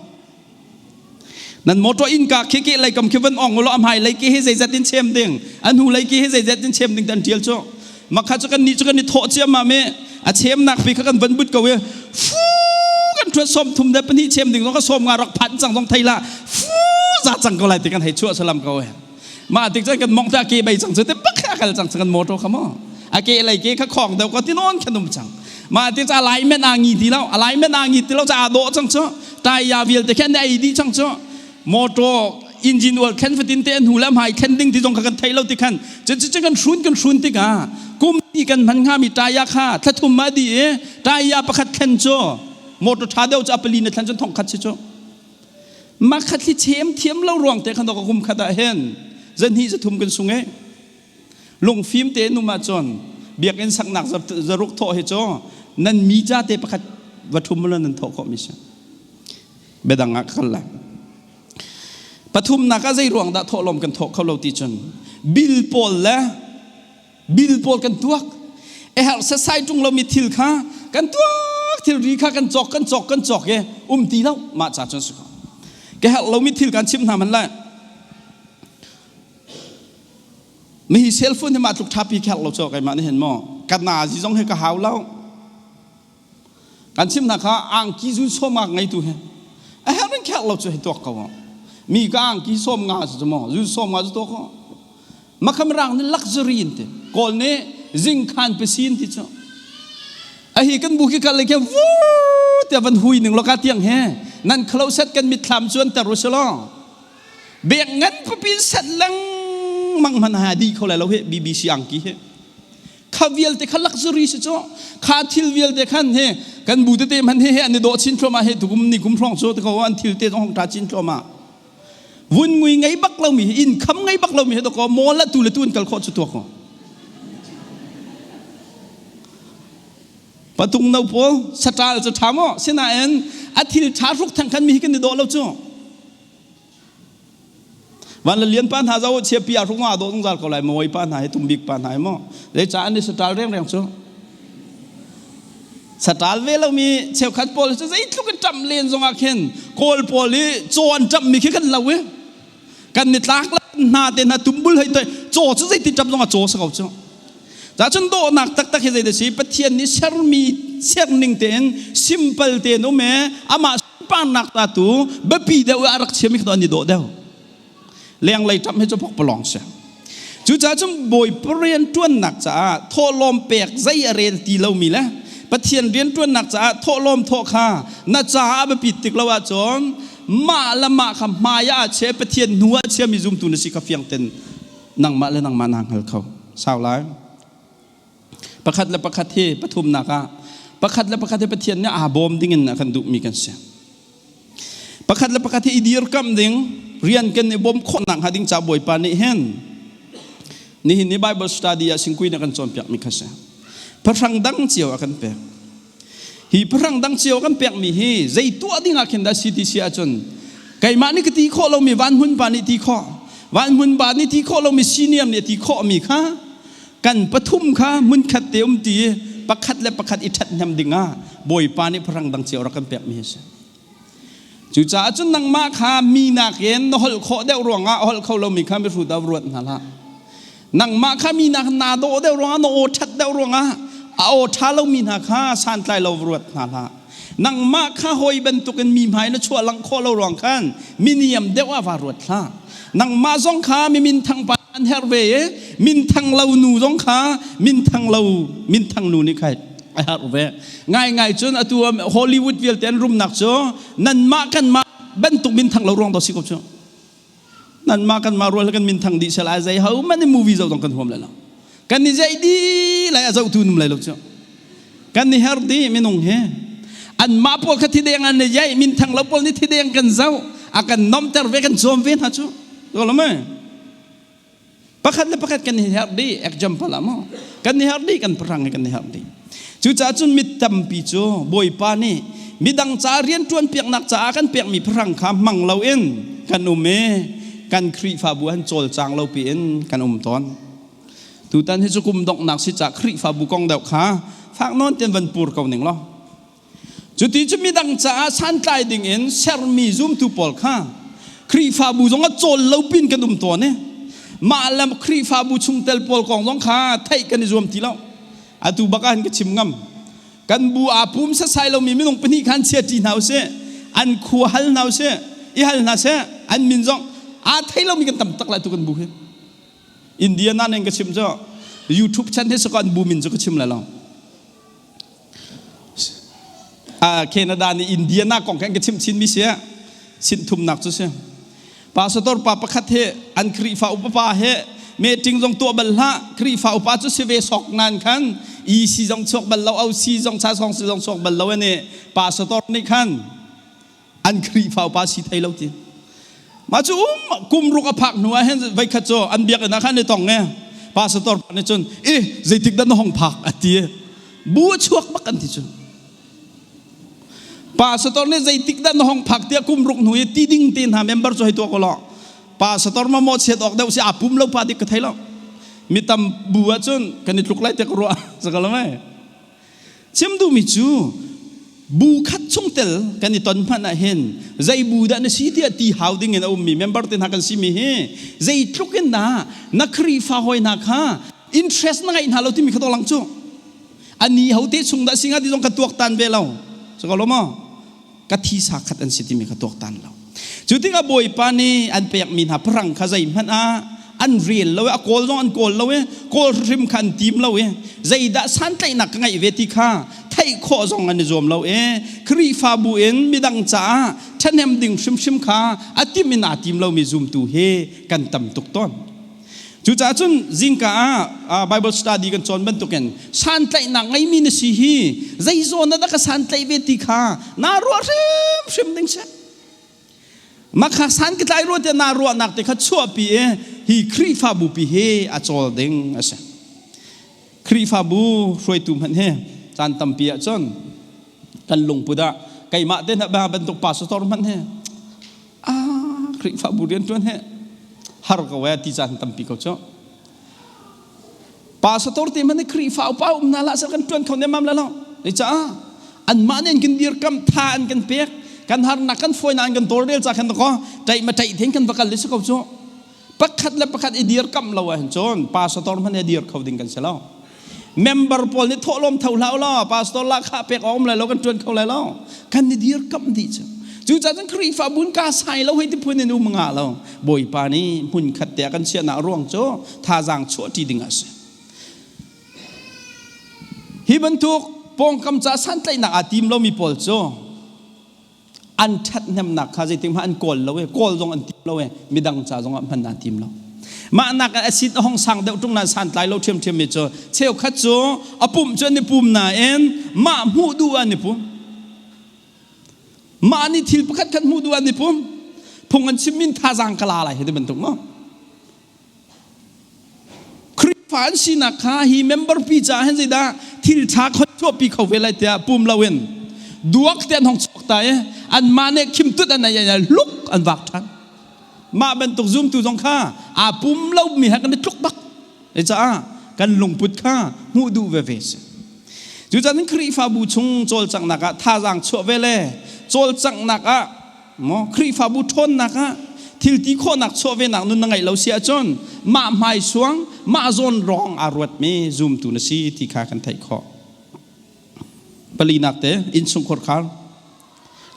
นั่นมอตอินกาเคเกไลกำเขวันอ่องเราอำไฮไลเกให้ใจจัดดินเชมดิ่งอันหูไลเกให้ใจจัดดินเชมดิ่งดันเทียลจ้ะมาข้าจะกันนี่โถเชียมาเมอาเชมนักปีข้ากันวันบุตรกเวฟูกันช่วยส้มทุ่มเดปนี่เชมดิ่งต้องก็ส้มงารักพันจังต้องไทยละฟูจัดจังก็ไลติกันให้ชั่วสลัมกเวมาติดใจกันมองตาเกใบจังสุดแต่ปักข้ากันจังกันมอตขโมอาเกไลเกข้าของเดียวก็ที่นอนขนมจังมาติดใจอะไรแม่นางงีทีแล้วอะไรแม่นางงีทีแล้วจะอาโดจังจ้ะตายยาเวียลแต่แค่ในดีจังจ้ะมอตอินจินวัลแคนฟตินเตนหูแล้วหายแคนดิ้งที่ตรงกันไทยเราติกันจะกันชุนติกากุมที่กันพันข้ามีตายาข้าถ้าทุ่มมาดีตายาประคัดแคนโจมอตท้าเดียวจะอัปลีนทันจนทองคัดโจมาคัดที่เทียมเล่ารวงแต่ขันตอกกุมขัดเห็นจันฮีจะทุ่มกันสุงเอลงฟิล์มเตนุมาจนเบียกเอ็นสักหนักจะรุกโถเหโจนั่นมีจ้าเตประคัดวัตถุมรนันโถก็มิใช่เบดังอักขันละปฐุมนักใจรวงดาโถลมกันโถเขาเราตีจนบิลโพลกันตัวเอฮาเซไซจุงเรามีทิลข้ากันตัวทิลรีข้ากันจอกเกตีแล้วมาจากจนสุขแกฮาเรามีทิลกันชิมทำมันละมีเซลโฟนที่มาถูกทับปีแคลเราจอกไอ้มานี่เห็นมั้งกันนาจีจงให้กระหาวแล้วกันชิมนักข้าอ่างกิจุนโซมากไงตัวเห็นไอ้ฮาเป็นแคลเราจะให้ตัวเขามีก้างกี่ส้มงาสุดมั้งยุ่งส้มงาสุดตัวเขามาคำรังนี่ลักชัวรี่นี่ก่อนนี้จิงคันเปซินที่จ้ะไอ้กันบุกิกันเลยแค่วู้แต่วันหุยหนึ่งโลกาเตียงแห่นั่นเขาเซตกันมิดคลำชวนแต่รุษลองเบียงเงินพปีนสัตลังมังมันหาดีเขาเลยเราเห็นบีบีซีอังกี้เห็นข้าเวียลแต่ข้าลักชัวรี่สิจ้ะข้าทิลเวียลแต่ขันเห็นกันบูตเตมันเห็นอันนี้โดดชินโทรมาเห็นถูกนี่กุมพรองโซ่แต่เขาว่าอันทิลเตต้องห้องตาชินโทรมาวุ่นงุยไงบักเรามีอินคำไงบักเรามีเหตุก็มอละตุนกัลขอดสุดตัวเขาปะตุงนาโพสตาลจะถามว่าเสนาเอ็นอาทิตย์ชารุกทางกันมีกันในโดเราจ้ะวันละเลียนปานหาเจ้าเชียปีอารุงอาโดต้องจัดก็เลยมวยปานหาให้ตุ้มบิ๊กปานหายมั้งเลยจ้าอันนี้สตาลเร่งจ้ะสตาลเวลามีเชลคัดโพลจะไอ้ทุกคนจำเลียนทรงอาเคนโคลโพลีโจนจำมีแค่กันเราเว้กันนิดลักละนาเตนาตุ้มบุลให้ตัวโจจะได้ติดจำต้องมาโจสักเอาจ้ะจากฉันโดนักตักให้ได้สิปะเทียนนี้เชอร์มีเชอร์นิ่งเตนซิมเปิลเตนโอเมอามาปานนักตาตูบะปีเดวอารักเชมิกตอนนี้โดเดวเลี้ยงเลยทำให้เจ้าพกปลองเสียจู่จ้าจำบ่อยเปลี่ยนตัวหนักจ้าโทลมเปียกใจเรียนตีเรามีแล้วปะเทียนเรียนตัวหนักจ้าโทลมโทข้าน่าจ้าบะปีติกละว่าจนมาละมาคำมายาเชปะเทียนหัวเชื่อมีซุมตุนสิกาเฟียงเต็นนังมาและนังมานางเขาสาวร้ายประคัดและประคัดที่ปฐุมนักประคัดและประคัดที่ปะเทียนเนี่ยอาบอมดิ่งนะคันดุมีกันเสียประคัดและประคัดที่อีดีร์กัมดิ่งเรียนกันในบอมคนหนังหาดิ่งจ่าบ่อยปานนี่เห็นนี่ในไบเบิลสตัดดี้สิงคุยนักกันจอมเปียกมีกันเสียพระรังดังเจียวกันเปียกฮีพระรังดังเจียวกันเปียกมีฮีใจตัวดิ่งอาเข็นได้สิทธิเสียจนไก่มานี่ก็ตีข้อเรามีวันหุ่นปานนี่ตีข้อวันหุ่นปานนี่ตีข้อเรามีซีเนียมเนี่ยตีข้อมีค่ะกันปฐุมค่ะมุนขัดเตียมตีประคัดและประคัดอิทัดยำดิ่งบ่อยปานนี่พระรังดังเจียวรักกันเปียกมีเสียจู่จ้าจนนังมาค่ะมีนักเรียนหอลข้อเดวรวงหอลเขาเรามีข้ามไปสู่ดาวรวดนั่นละนังมาค่ะมีนักนาโดเดวรวงโนชัดเดวรวงเอาท้าเรามีนักค่ะสันใจเรารวดนั่นละนังมาค่ะหอยบรรทุกันมีหมายนะชั่วลังข้อเรารวงกันมินิยมเดวว่ารวดละนังมาซองค่ะมีมินทางปานเฮร์เวมินทางเราหนูซองค่ะมินทางเรามินทางหนูนี่ใครไอ้ฮาร์เวง่ายจนตัวฮอลลีวูดวิลเทนรุมนักจ้ะนั่นมากันมาบรรทุกมินทางเรารวงต่อสิกับจ้ะนั่นมากันมารวมแล้วกันมินทางดิฉันอะไรใจเขาไม่ได้มูวี่เราต้องกันหัวเลยนะกันนี่ใจดีเลยอาจจะอุทุนเลยลูกจ้ะกันนี่เฮร์ดีไม่นุ่งเฮอันมาพวกที่เดียงอันนี้ใจมินทางเราพวกนี้ที่เดียงกันเจ้าอากันน้อมเตอร์เวกันโจมเวนฮะจ้ะรู้ไหมป ประคัดและประคัดกันเฮาร์ดีเอ็กจัมพลามกันเฮาร์ดีกันพรังกันเฮาร์ดีจู่จ้าจุนมิดตัมปีโจบอยปานี่มิดังจาเรียนจวนเปียกนักจ้ากันเปียกมีพรังคำมังเราเอ็นกันอุเมกันครีฟาบุหันโจลจางเราเปียนกันตอนตูตันที่จะกุมดอกนักสิจากครีฟาบุกองเดาขาฝากนอนเตียนวันปูร์เก่าหนึ่งล้อจุดที่จะมีดังจ้าสันไตดิ่งเอ็นเชอร์มีซุ่มตูปอลข้าครีฟาบุจงก็โจลเราปินกันตัวเนี่ยมาแล้วครีฟาบุชุงเตลปอลกองจงขาไทยกันในรวมทีแล้วอาตูบักกันก็ชิมงำกันบูอาปุ่มเสายเรามีไม่ต้องเป็นที่ขันเสียจีนเอาเสียอันขัวฮัลนเอาเสียอีฮัลนาเสียอันมินจงอาไทยเรามีกันต่ำตักหลายตัวกันบูเฮอินเดียนั่นเองก็ชิมจ้ายูทูบชั้นที่สกัดบูมินจะก็ชิมแล้วเราแคนาดาในอินเดียน่ากองแข่งก็ชิมชินมิเสียชินทุ่มหนักจุดเสียปาสตอร์ปาประคัตเฮอันครีฟาอุปปาเฮเมจิงจงตัวบัลละครีฟาอุปาจุดเสวสอกนานขันอีซีจงสอกบัลเราเอาซีจงชาสองซีจงสอกบัลเราเนี่ยปาสตอร์นี่ขันอันครีฟาอุปาซีไทยเราจีมาจูกุมรุกผักหนัวเห็นไว้ขจรอันเบียกันนะขันในตองเนี่ยปาสตอร์ในจนใจติดดันห้องผักอันเดียบัวชวกบักกันที่จนปาสตอร์เนี่ยใจติดดันห้องผักเดียกุมรุกหนุ่ยตีดิ้งตีนหาเมมเบอร์จะให้ตัวก็หล่อปาสตอร์มาหมดเสียดออกเดี๋ยวเสียอาปุ่มเราพาดิกระไทยเรามีตำบัวจนกันนี่ลุกไล่เตะกรัวสักแล้วไหมเชื่อมดูมิจูบูคัดช่องเตลกันนี่ตอนพันเห็นใจบูดานสีที่ตีหาวดิ้งเงินเอามีเมมเบอร์เต็นหากันสิมีเฮใจลุกเงินนักครีฟ้าหอยนักฮะอินเทรสนักอินหาเราที่มีขตัวหลังจูอันนี้เขาเตะช่งได้สิ่งที่ต้องกระตัวตันเบลเราสักแล้วมั้งกะทิสักขัดอันสิที่มีกระตัวตันเราจุดที่กบอยปานี่อันเปียกมีหาพรังขจายมันอันเรียนเราอักอลต้องอันกอลเรากอลริมขันทีมเราใจด่าสันไตนักไงเวทีข้าไทยข้อจงอันจอมเราครีฟาบูเอ็นมีดังจ้าฉันเห็นดิ่งชิมข้าอัติมินาทีมเรามีซุ่มตูเฮกันต่ำตุกต้นจุดจ้าจุนจิงก้าBible study กันจนบรรทุกกันสันไตนักไงมีนสิฮีใจโซนนั่นก็สันไตเวทีข้าน่ารัวชิมดิ่งเชมาข้าสันก็ใจรัวแต่น่ารัวนักแต่ข้าชั่วปีฮีครีฟาบูปีเฮอาจอลดิ่งอาเซครีฟาบูช่วยตุ้มหันเฮจานตั้มปีอาจนกันลงปุดะไก่มาเดินแบบบรรทุกปาสตอร์มันเฮครีฟาบูเรียนจวนเฮฮาร์กว่าที่จานตั้มปีเขาจ้าปาสตอร์ที่มันครีฟาอุปาน่าละสักกันจวนเขาเนี่ยมั่มแล้วไอ้จ้าอันมาเนี่ยกินดีร์กัมทานกันเปียกกันหานักกันฝอยนานกันตัวเรียลจากกันตะก้อใจมาใจทิ้งกันประกันลิสกับโจประคัดและประคัดอีเดียร์กัมเราเห็นจนปาสตอร์มันอีเดียร์เขาดิ่งกันเสียแล้วเมมเบอร์พอลนี่ทอลมเท่าเราล่ะปาสตอร์ลักข้าเปียกอมเลยเรากันจนเขาเลยแล้วกันอีเดียร์กัมดีจ้ะจู่จ้าจังครีฟาบุญกาใส่เราให้ที่พูดในนุ่มงาเราบ่อยปานี้มุนขัดเตะกันเสียหน้าร่วงโจท่าจางชั่วที่ดิ่งอ่ะสิฮิบันทุกปองคำจ่าสันใจหนักอาทีมเรามีพอลโจอันชัดเนมหนักข้าจะทิ้งมาอันกอลเรากอลตรงอันทีมเรามีดังจ่าตรงอันนาทีมเรามาหนักอาศิษย์ห้องสั่งเดี๋ยวตรงนั้นสันไตเราเทียมไม่เจอเชี่ยวขัดโจอปุ่มเจอในปุ่มน่ะมาหูดูอันนี้ปุ่มมานี่ทิลประคัดขันหูดูอันนี้ปุ่มพงอันชิมินท่าจางกลาอะไรเห็นเป็นตรงมั้งคริฟานสินักข้าฮีเมมเบอร์ปีจ่าเห็นสิดาทิลทักคนชั่วปีเขาเวลาเตะปุ่มเราดวกเตียนห้องชกตายอันมาเนี่ยคิมตุดอันไหนอย่างลุกอันวักทันมาเป็นตุกซุ่มตุจงข้าปุ่มเรามีให้กันได้ลุกบักไอ้จ้ากันลงพุทธข้าหูดูเวเวสจู่จันครีฟาบูชงโจลจังนักท่าจังชั่วเวลโจลจังนักมอครีฟาบูทนนักทิลตีโคนักชั่วเวนักนุ่นไงเราเสียจนมาไม่สวงมาโซนรองอารวดมีซุ่มตุนสีที่ข้ากันไทยข้อปลีนักเตอินสุงขรคาร์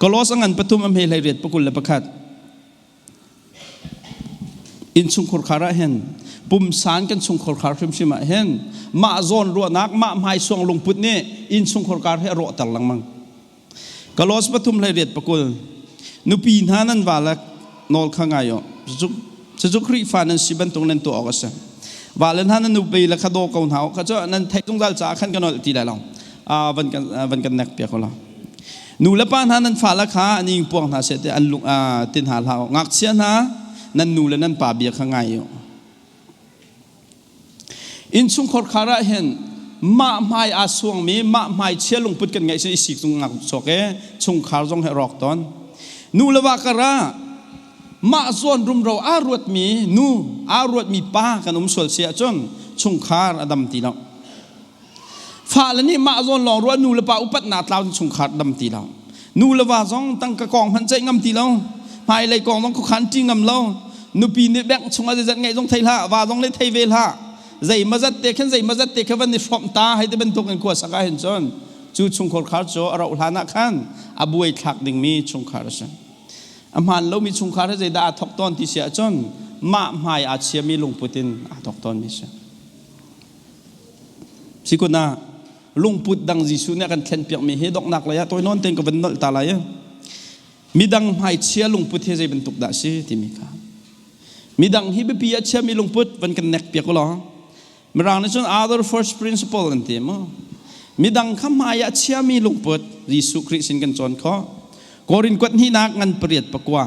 ก็ล้อสังกันปฐุมอเมริเรียดปกุลและประคัดอินสุงขรคาร์เห็นปุ่มสารกันสุงขรคาร์ชิมเห็นมาโซนรัวนักมาไม่สวงลงพุทธเนี่ยอินสุงขรคาร์ให้รอตัดหลังมังก็ล้อสปฐุมเรียดปกุลนุปีนหานันวาละนอลข้างไงอ่ะจุกรีฟานันสิบันตรงนั้นตัวออกเสียวาเลนหานันนุปีละขดโดกาวหาวเขาจะนั่นไทยตรงดาลจ่าขันกันนอลตีได้ลองวันกันนักเปียกเราหนูและป้านั้นฝ่าละขาอันนี้พวงหาเสด็จอันลุงตินหาเรางักเสียนะนั่นหนูและนั่นป่าเบียกข้างไงอยู่ อินชุงขดขาระเห็นมาไม่อาสวงมีมาไม่เชี่ยลงพุทธกันไงสิสิกตรงงักสกชุงขาจงให้รอกตอนนูเลวากระมาส่วนรุมเราอารวดมีนูอารวดมีป้ากันสวดเสียจนชุงขาอดัมตีเราฝ่าแล้วนี่มาส่วนหลองรัวนูเลปาอุปัตนาตาวชุงขาดัมตีเรานูเลวาจงตั้งกระกองพันใจงำตีเราภายเลยกองต้องขันจริงงำเรานูปีนี่แบงชงอาจจะไงต้องไทยละว่าต้องเล่ไทยเวลาใจมาจัดเตะขันใจมาจัดเตะขันวันนี้ฟอมตาให้ได้เป็นตัวกันขวดสักการเห็นจนจูชุงขดขาโจเราหานักขันอบุยทักดิ่งมีชุงขาเช่นอามันเรามีชุงขาที่ใจด่าทอกตอนที่เสียจนมาไม่อาเชียมีลุงปุตินทอกตอนนี้เช่นสิคุณน่ะลุงปุตดังจิสุเนี่ยกันเข็นเปียกมีเหตุดอกหนักเลยอะตัวนอนเต็งกับเป็นนอลตาเลยมีดังไม่เชียลุงปุตที่ใจเป็นตุกด่าสิที่มีค่ะมีดังฮิบปีอาเชียมีลุงพุทธวันกันเน็กเปียกก็หรอมีรางในส่วน other first principle นั่นเองมั้งมีดังข้ามายอาเชียมีลุงพุทธยิสุคริสต์กันจนเขาโกรินกวดที่นักงันเปรียดปะกว่า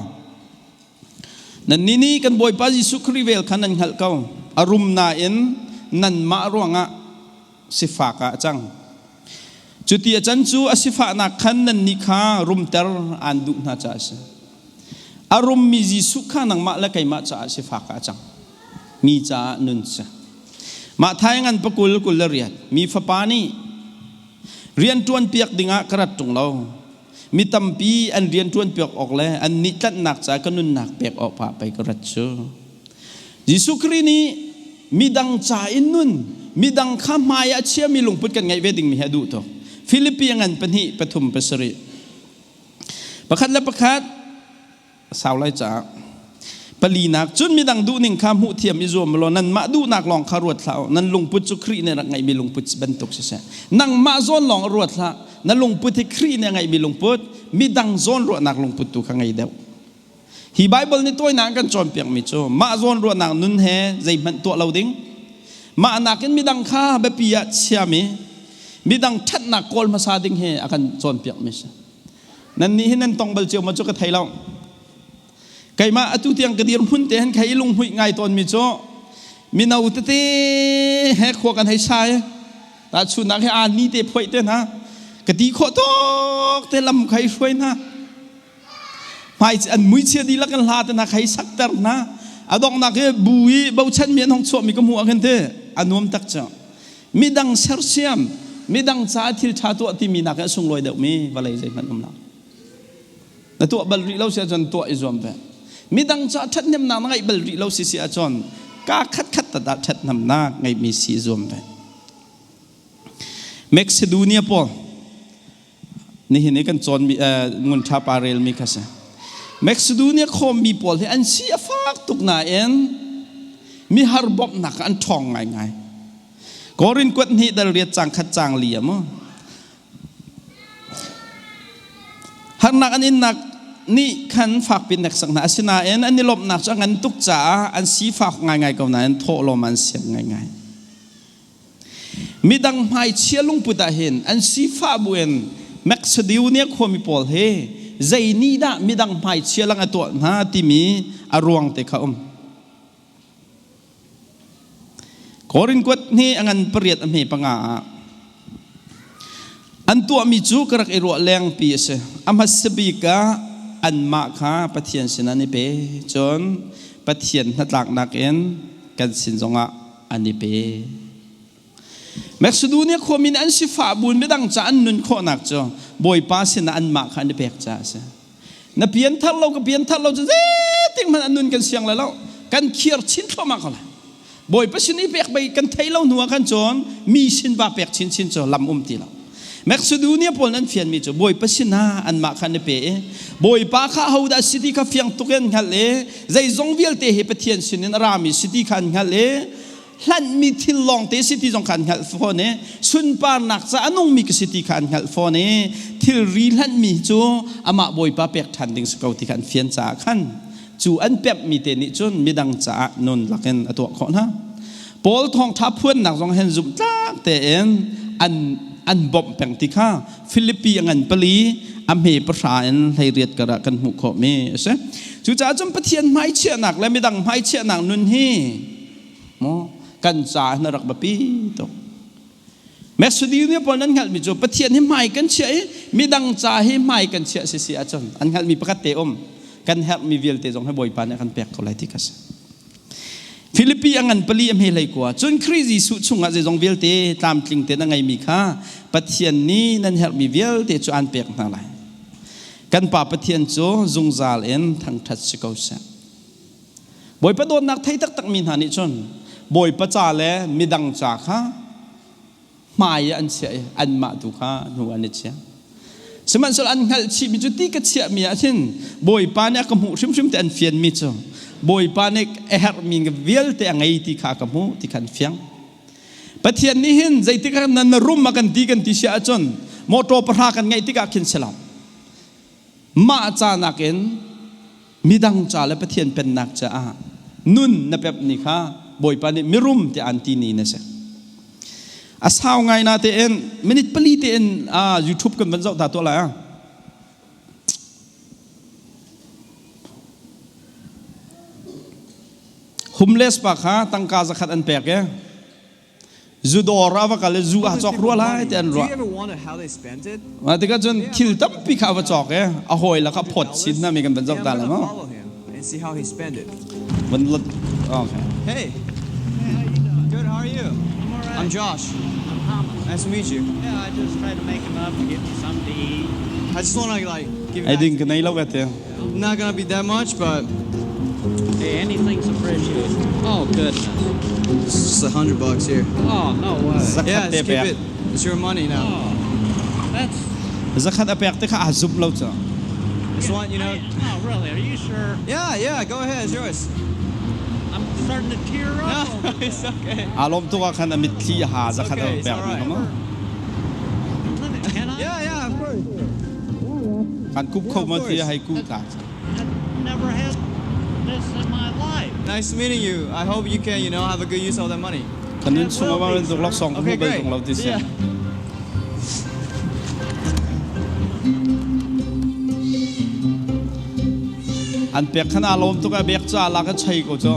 นั่นนี่กันบ่อยป้ายิสุคริเวลขันนันหัลเขาอารมณ์น่าเอ็นนั่นมาร่วงอ่ะสิฟ้ากะจังจุดที่อาจารย์จูอสิฟ้านักขันนันนิคารุมเตอร์อันดุน่าจะใช่อารมณ์มีจิสุขานังมาและไก่มาจะสิฟ้ากะจังมีจ้านุนเสมาทายงันปะกุลเรียนมีฟ้าปานีเรียนตวนเปียกดิ่งกระตุงเรามีตั้มปีอันเรียนตวนเปียกออกแล้วอันนี้ตัดหนักจากกนุนหนักเปียกออกผ่าไปกระเชือจิสุครีนี้มีดังจ่าอินนุนมีดังข้ามายาเชียมีหลงพุทธกันไงเวดิ่งมีให้ดูตัวฟิลิปปีงันเป็นหิปฐุมเปสริประคัดและประคัดสาวไล่จ่าปลีนักจนมีดังดูหนึ่งคำหูเทียมอิจวมโลนั้นมาดูนักลองขารวดเขานั้นหลงพุทธสุครีเนี่ยไงมีหลงพุทธบรรทุกเสียนั่งมาโซนลองรวดละนั้นหลงพุทธครีเนี่ยไงมีหลงพุทธมีดังโซนรวดนักหลงพุทธตัวข้างไงเดียวฮีไบเบิลนี่ตัวนักกันจอมเปียงมิโจมาโซนรวดนักนุนเฮใจมันตัวเราดิ้งมานักกันมีดังข้าแบบปียเชียมีดังทัดนักกอลมาซาดิ้งเฮอากันจอมเปียงมิโจนั่นนี่นั่นต้องเบลเจียวมาจุกไทยเราไก่มาอตุเตียงกระดิ่งหุ่นเตนไข่ลุงหุ่ยไงตอนมิโจมีนาอุตเตแหกขวกันให้ชายแต่ชุนนักให้อ่านนี่เตะพวยเตนะกระดิ่งขอตอกเตลำไข่ช่วยนะไปอันมุ้ยเชียดีละกันลาเตนะไข่สักเตอร์นะอดองนักให้บุยเบาชันเมียนห้องสวมีกมัวกันเตอนุมตักจ้ามีดังเซอร์เซียมมีดังซาทิลชาตัวที่มีนักให้ส่งลอยเดามีวันไรใจมันกำลังแต่ตัวบัลริเราเสียจนตัวอิจวมไปมีดังจะชัดเนียมนาไงบัลริเราเสียจนกาคัดตัดชัดนำนาไงมีสีจวมไปเม็กซิโดเนียพอนี่เห็นกันจนมีมุนชาปาเรลมีค่ะเม็กซิโดเนียคอมมีพอที่อันเสียฟักตุกนาเอ็นมีฮาร์บอบนักอันทองไงกอรินกวดนี่ดาเรียจังขัดจังเหลี่ยมฮาร์นักอันนี้นักนี่ขันฝากเป็นนักสังนาสินาเอ็นอันนี้ลบหนักจังอันตุกจ่าอันสีฝากง่ายๆกับนั้นโทโลมันเสียงง่ายๆมีดังไม่เชี่ยลุงปุตตะเห็นอันสีฝากบุญแม็กซ์ดิวเนี่ยควรมีปอลเฮใจนี่ด่ามีดังไม่เชี่ยลังตัวหน้าที่มีอารวงเตะเขากอรินกวดนี่อันเปรียดอเมปังอาอันตัวมีจูกระกไอรัวแรงปีเสอามาสบีกาอันมาค้าปะเทียนสินันนี่เปจนปะเทียนนัดหลักนักเอ็นกันสินจงะอันนี้เปแม็กซ์ดูเนี่ยควรมีอันสิฟ้าบุญไม่ดังจะอันนุนข้อหนักจ้ะบ่อยป้าสินะอันมาค้านี่เปกจ้าเสนับเพียนทัดเราก็เพียนทัดเราจะติ้งมันอันนุนกันเสียงแล้วกันเคียร์ชิ้นเข้ามาก็เลยบ่อยป้าสินี่เปกไปกันไทยเราหนัวกันจนมีสินบาเปกชิ้นจ้ะลำตีเราแม็กซ์ดูเนี่ยพอนั้นเฟียนมีจ้ะบ่อยป้าสินะอันมาค้านี่เปบ่อยป้าข้าเอาได้สิทธิข้าเฟียงตุกันฮัลเล่ใจจงเวียลเตะเหปเทียนสินรามีสิทธิขันฮัลเล่หลังมีทิลลองเตะสิทธิจงขันฮัลฟอเนี่ยสุนปานักจะอันงมีกสิทธิขันฮัลฟอเนี่ยทิลรีหลังมีจ้ะอามาบ่อยป้าเปียกทันดิ่งสกาวที่ขันเฟียนจ่าขันจู่อันเปียกมีเตนิจนมีดังจ่านนหลักเอ็นตัวขอนะปอลทองทับเพื่อนนักจงเห็นจุ่มจ้าเตะเอ็นอันบอมแปงติข้าฟิลิปปีอันปลีอเมประชาอันให้เรียดกระกันหุกขเมใช่จู่จ้าจมปะเทียนไม้เชี่ยหนักและไม่ดังไม้เชี่ยหนักนุนฮีโม กันจ่าหนักแบบปีตกแม้สุดที่เนี่ยพอนั้นหัดมีโจประเทศให้ใหม่กันเฉยมีดังจ่าให้ใหม่กันเฉยเสียจนอันหัดมีประกาศเตอมกันหัดมีวิลเตจงให้บ่อยปานเนี่ยกันแปลกเท่าไรที่กัสฟิลิปปีอังกันปลีมเฮลัยกว่าจนคริสต์สุดช่วงอาจจะจงวิลเตตามจริงเตนั่งไงมีค่าประเทศนี้นั่นหัดมีวิลเตจอันแปลกทั้งหลายกันป่าประเทศโจจงซาลเอ็นทางทัศกาวเสบ่อยประโดนนักไทยตักมีหานิชนบ่อยประจาเลมีดังจากฮะมาอันเสียอันมาตุกฮะหนูอันนี้เสียสมัยส่วนอันหัดชีมิจุดที่กัดเสียมีอาทิตย์บ่อยปานเนี่ยกำหูชิมแต่อันเฟียนมิจ่อบ่อยปานเนี่ยเอฮร์มีเกวิลแต่ไงที่ข้ากำหูที่ขันเฟียงประเทศนี้เห็นใจที่กันนั้นรุ่มมากันที่กันที่เสียจนมอโตประหากันไงที่กันขินสลับมาจานักเอ็นมีดังจ่าและประเทศเป็นนักจ่านุ่นนับแบบนี้ค่ะบ่อยปานเนี่ยมีรุ่มแต่อันที่นี่นะเสียอาสาวไงนาเตนมินิปลีเตนYouTube กันบรรจุตาตัวอะไรฮุมเลสปะค่ะตั้งกาจะขัดอันแปลกแกจูดอราว่ากันเลยจูอาจอกรัวไล่แต่อันรัวมาที่ก็จนทิลตั้มปีข้าวจอกแกเอาหอยแล้วก็พดชิ้นน่ะมีกันบรรจุตาแล้วมั้งมันลดโอเค Hey, good. How are you? I'm Josh. Nice to meet you. Yeah, I just tried to make him up and get me something to eat. I just want to give it ไอ้ back. ดิ้งกันไหนแล้วกันเถอะ Not gonna be that much, but Hey, anything's appreciated. Oh, goodness. it's just $100 here. Oh, no way. Yeah, just keep it. It's your money now. Oh, that's... จะขัดอันแปลกที่ข้าซุบเราจ้ะ Just want, Oh, really? Are you sure? Yeah, go ahead. It's yours. I'm starting to tear up. No, over it's this. okay. อารมณ์ตัวขันมิดขี้หาจะขัดอันแปลกนี่มั้ง Can I? Yeah, of course. การคุบเข้ามาที่ให้กู้ตา I've never had this in my life. Nice meeting you. I hope you can, have a good use of that money. คันนั้นช่วงว่าเป็นตัวล็อกสองก็ไม่เป็นของเราที่เสีย อันเปียกขนาดลมตัวก็เบียกจ้าลาก็ใช่ก็จ้า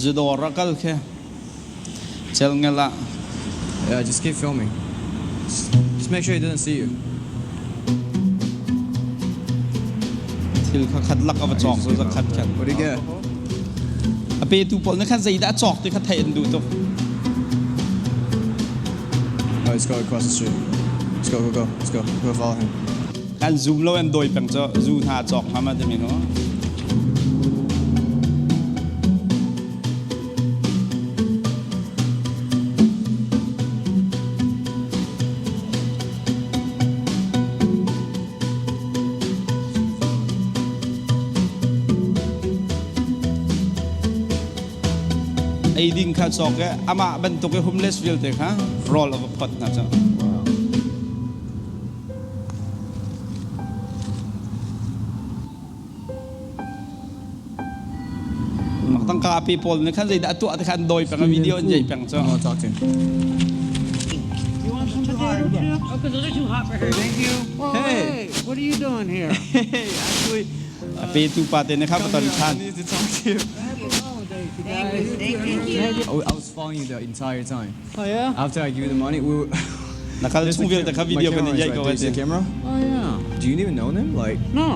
จะโดนรักกันแค่เจลเงี้ยละ Yeah, just keep filming. Just make sure he doesn't see you. ที่เขาคัดลักเอาไปจอกตัวจะคัดกัน What do you get? เปย์ตูปนนั่นขั้นใจได้จอกที่เขาไทยดูตัว Oh, let's go across the street. Let's go. Let's go. Go follow him. การซูมแล้วอันโดยเป็นจะซูหาจอกมาจะมีเนาะไอ้ดิ้งข้าจอกแกอามาบรรทุกไอ้โฮมเลสวิลเตค่ะรอลเอาไปพัดนะจ๊ะตั้งกาปีพอลในขั้นใจได้ตัวที่ขั้นโดยเป็นวิดีโอใหญ่เป็นจ้ะ I want to talk to him. You want some potato chips? Oh, because those are too hot for her. Thank you. Oh, hey, what are you doing here? Hey, actually, ปีตูปาเตนะครับตอน come ท่าน here. I need to talk to you. I was following you the entire time. Oh, yeah? After I give you the money, we were. นะครับช่วงวิดีโอแต่ครับวิดีโอกันใหญ่กว่า There's the camera. Oh, yeah. Do you even know them? No.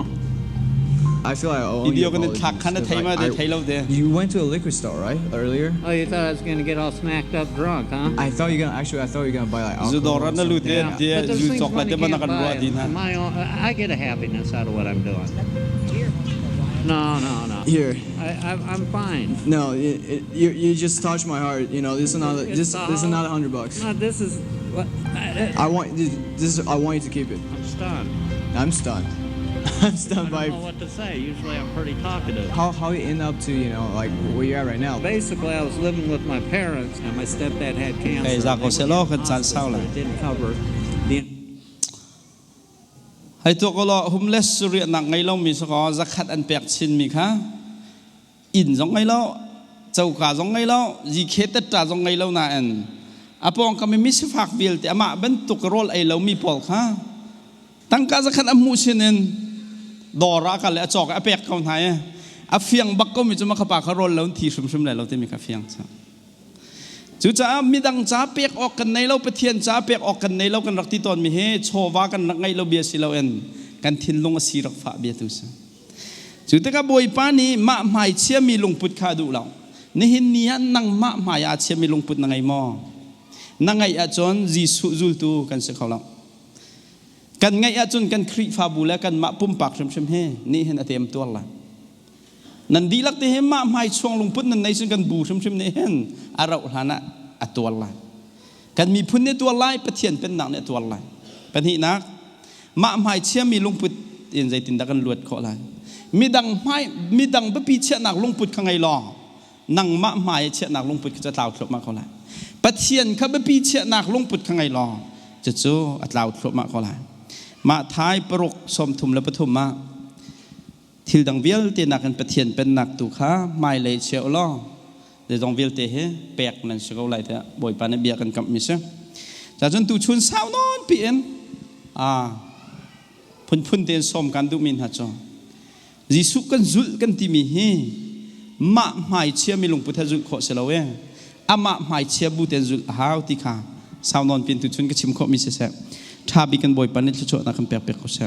I feel like I owe วิดีโอ you กัน apologies, ทักขันไทยมา 'cause, ได้ like, ไทยเราเด้ You went to a liquor store, right? Earlier. Oh, you thought I was going to get all smacked up drunk, huh? I thought you were gonna buy like จู alcohol. ดอ or รันนั่นรู้ something. เด้จู things จอกอะไร money เด้มันนั can't กรัว buy. ดีนะ My own, I get a happiness out of what I'm doing. No. Here. I'm fine. No, you just touched my heart. This is not $100. No, this is what I want this. I want you to keep it. I'm stunned. I'm stunned. I'm I stunned don't by know what to say. Usually I'm pretty talkative. how you end up to like where you're at right now. Basically, I was living with my parents, and my stepdad had cancer. ไอ้จากเขาเซลล์กันจันเศร้าเลย It didn't cover the ให้ตัวก็รอฮุมเลสสุริยนักไงเรามีสกอจะขัดอันแปลกชินมีค่ะอินสองไงเราเจ้ากาสองไงเราจีเคตตาสองไงเราน่ะอันอาปองก็ไม่มีสิฟักวิลแต่อามาบรรทุกรถไอ้เรามีปอลค่ะ ตั้งการสักขันอมูเชนดอรักกันเลยจอกอเปกเขาไหนอเฟียงบักก็มีจะมาขับปากเขารนแล้วทีชุมๆเลยเราจะมีกาเฟียงจู่จ้ามีดังจ้าเปียกออกกันในเราไปเทียนจ้าเปียกออกกันในเรากันรักที่ตอนมีเฮโชว์ว่ากันนักไงเราเบียสิเราเอ็นกันทิ้งลงสีรักฟ้าเบียตุสจู่แต่ก็บอยป้านี้มะหมายเชื่อมีลงปุดขาดูเราในหินนี้นั่งมะหมายอาเชื่อมีลงปุดนังไงมอนังไงอาจนจีสุจุลตูกันเสียเขาเรากันไงอาจนกันครีฟ้าบุแล้วกันมะปุ่มปากชมเฮนี่เห็นอเตมตัวละนันดีลักที่เห็นมะหมายช่วงลงปุดนั้นในซึ่งกันบูชมนี่เห็นอาเราฐานะอตัวละกันมีพุ่นในตัวไล่ประเทียนเป็นหนังในตัวไล่เป็นหินักมะหมายเชื่อมีลงปุดเอ็นใจตินดักกันลวดเขาไล่มีดังไม่มีดังบะปีเชื่อหนักลงปุดข้างไงรอนังมะหมายเชื่อหนักลงปุดจะเต่าครบมาเขาไล่ประเทียนเขาบะปีเชื่อหนักลงปุดข้างไงรอจะโจอัตลาวครบมาเขาไล่มาท้ายปรกสมทุมและปฐุมมาทิลดังเวลเตนักกันประเทียนเป็นหนักตุขาไม่เลยเชียวล้อเดี๋ยวต้องเวลเตะแปลกนั่นเชียวไรเถอะบ่อยปานเบียกันกับมิเชจากจนตูชุนสาวนอนปีเอ็นพุ่นเตียนสมกันดูมินฮัจจอยิสุกันจุลกันที่มีเฮมะหมายเชียมีลงพุทธจุลขอเสลาเวอามะหมายเชียบุเตียนจุลหาวติขาสาวนอนเป็นตูชุนก็ชิมขอมิเชถ้าบีกันบ่อยปานนี้จะโจนักกันแปลกๆเขาเส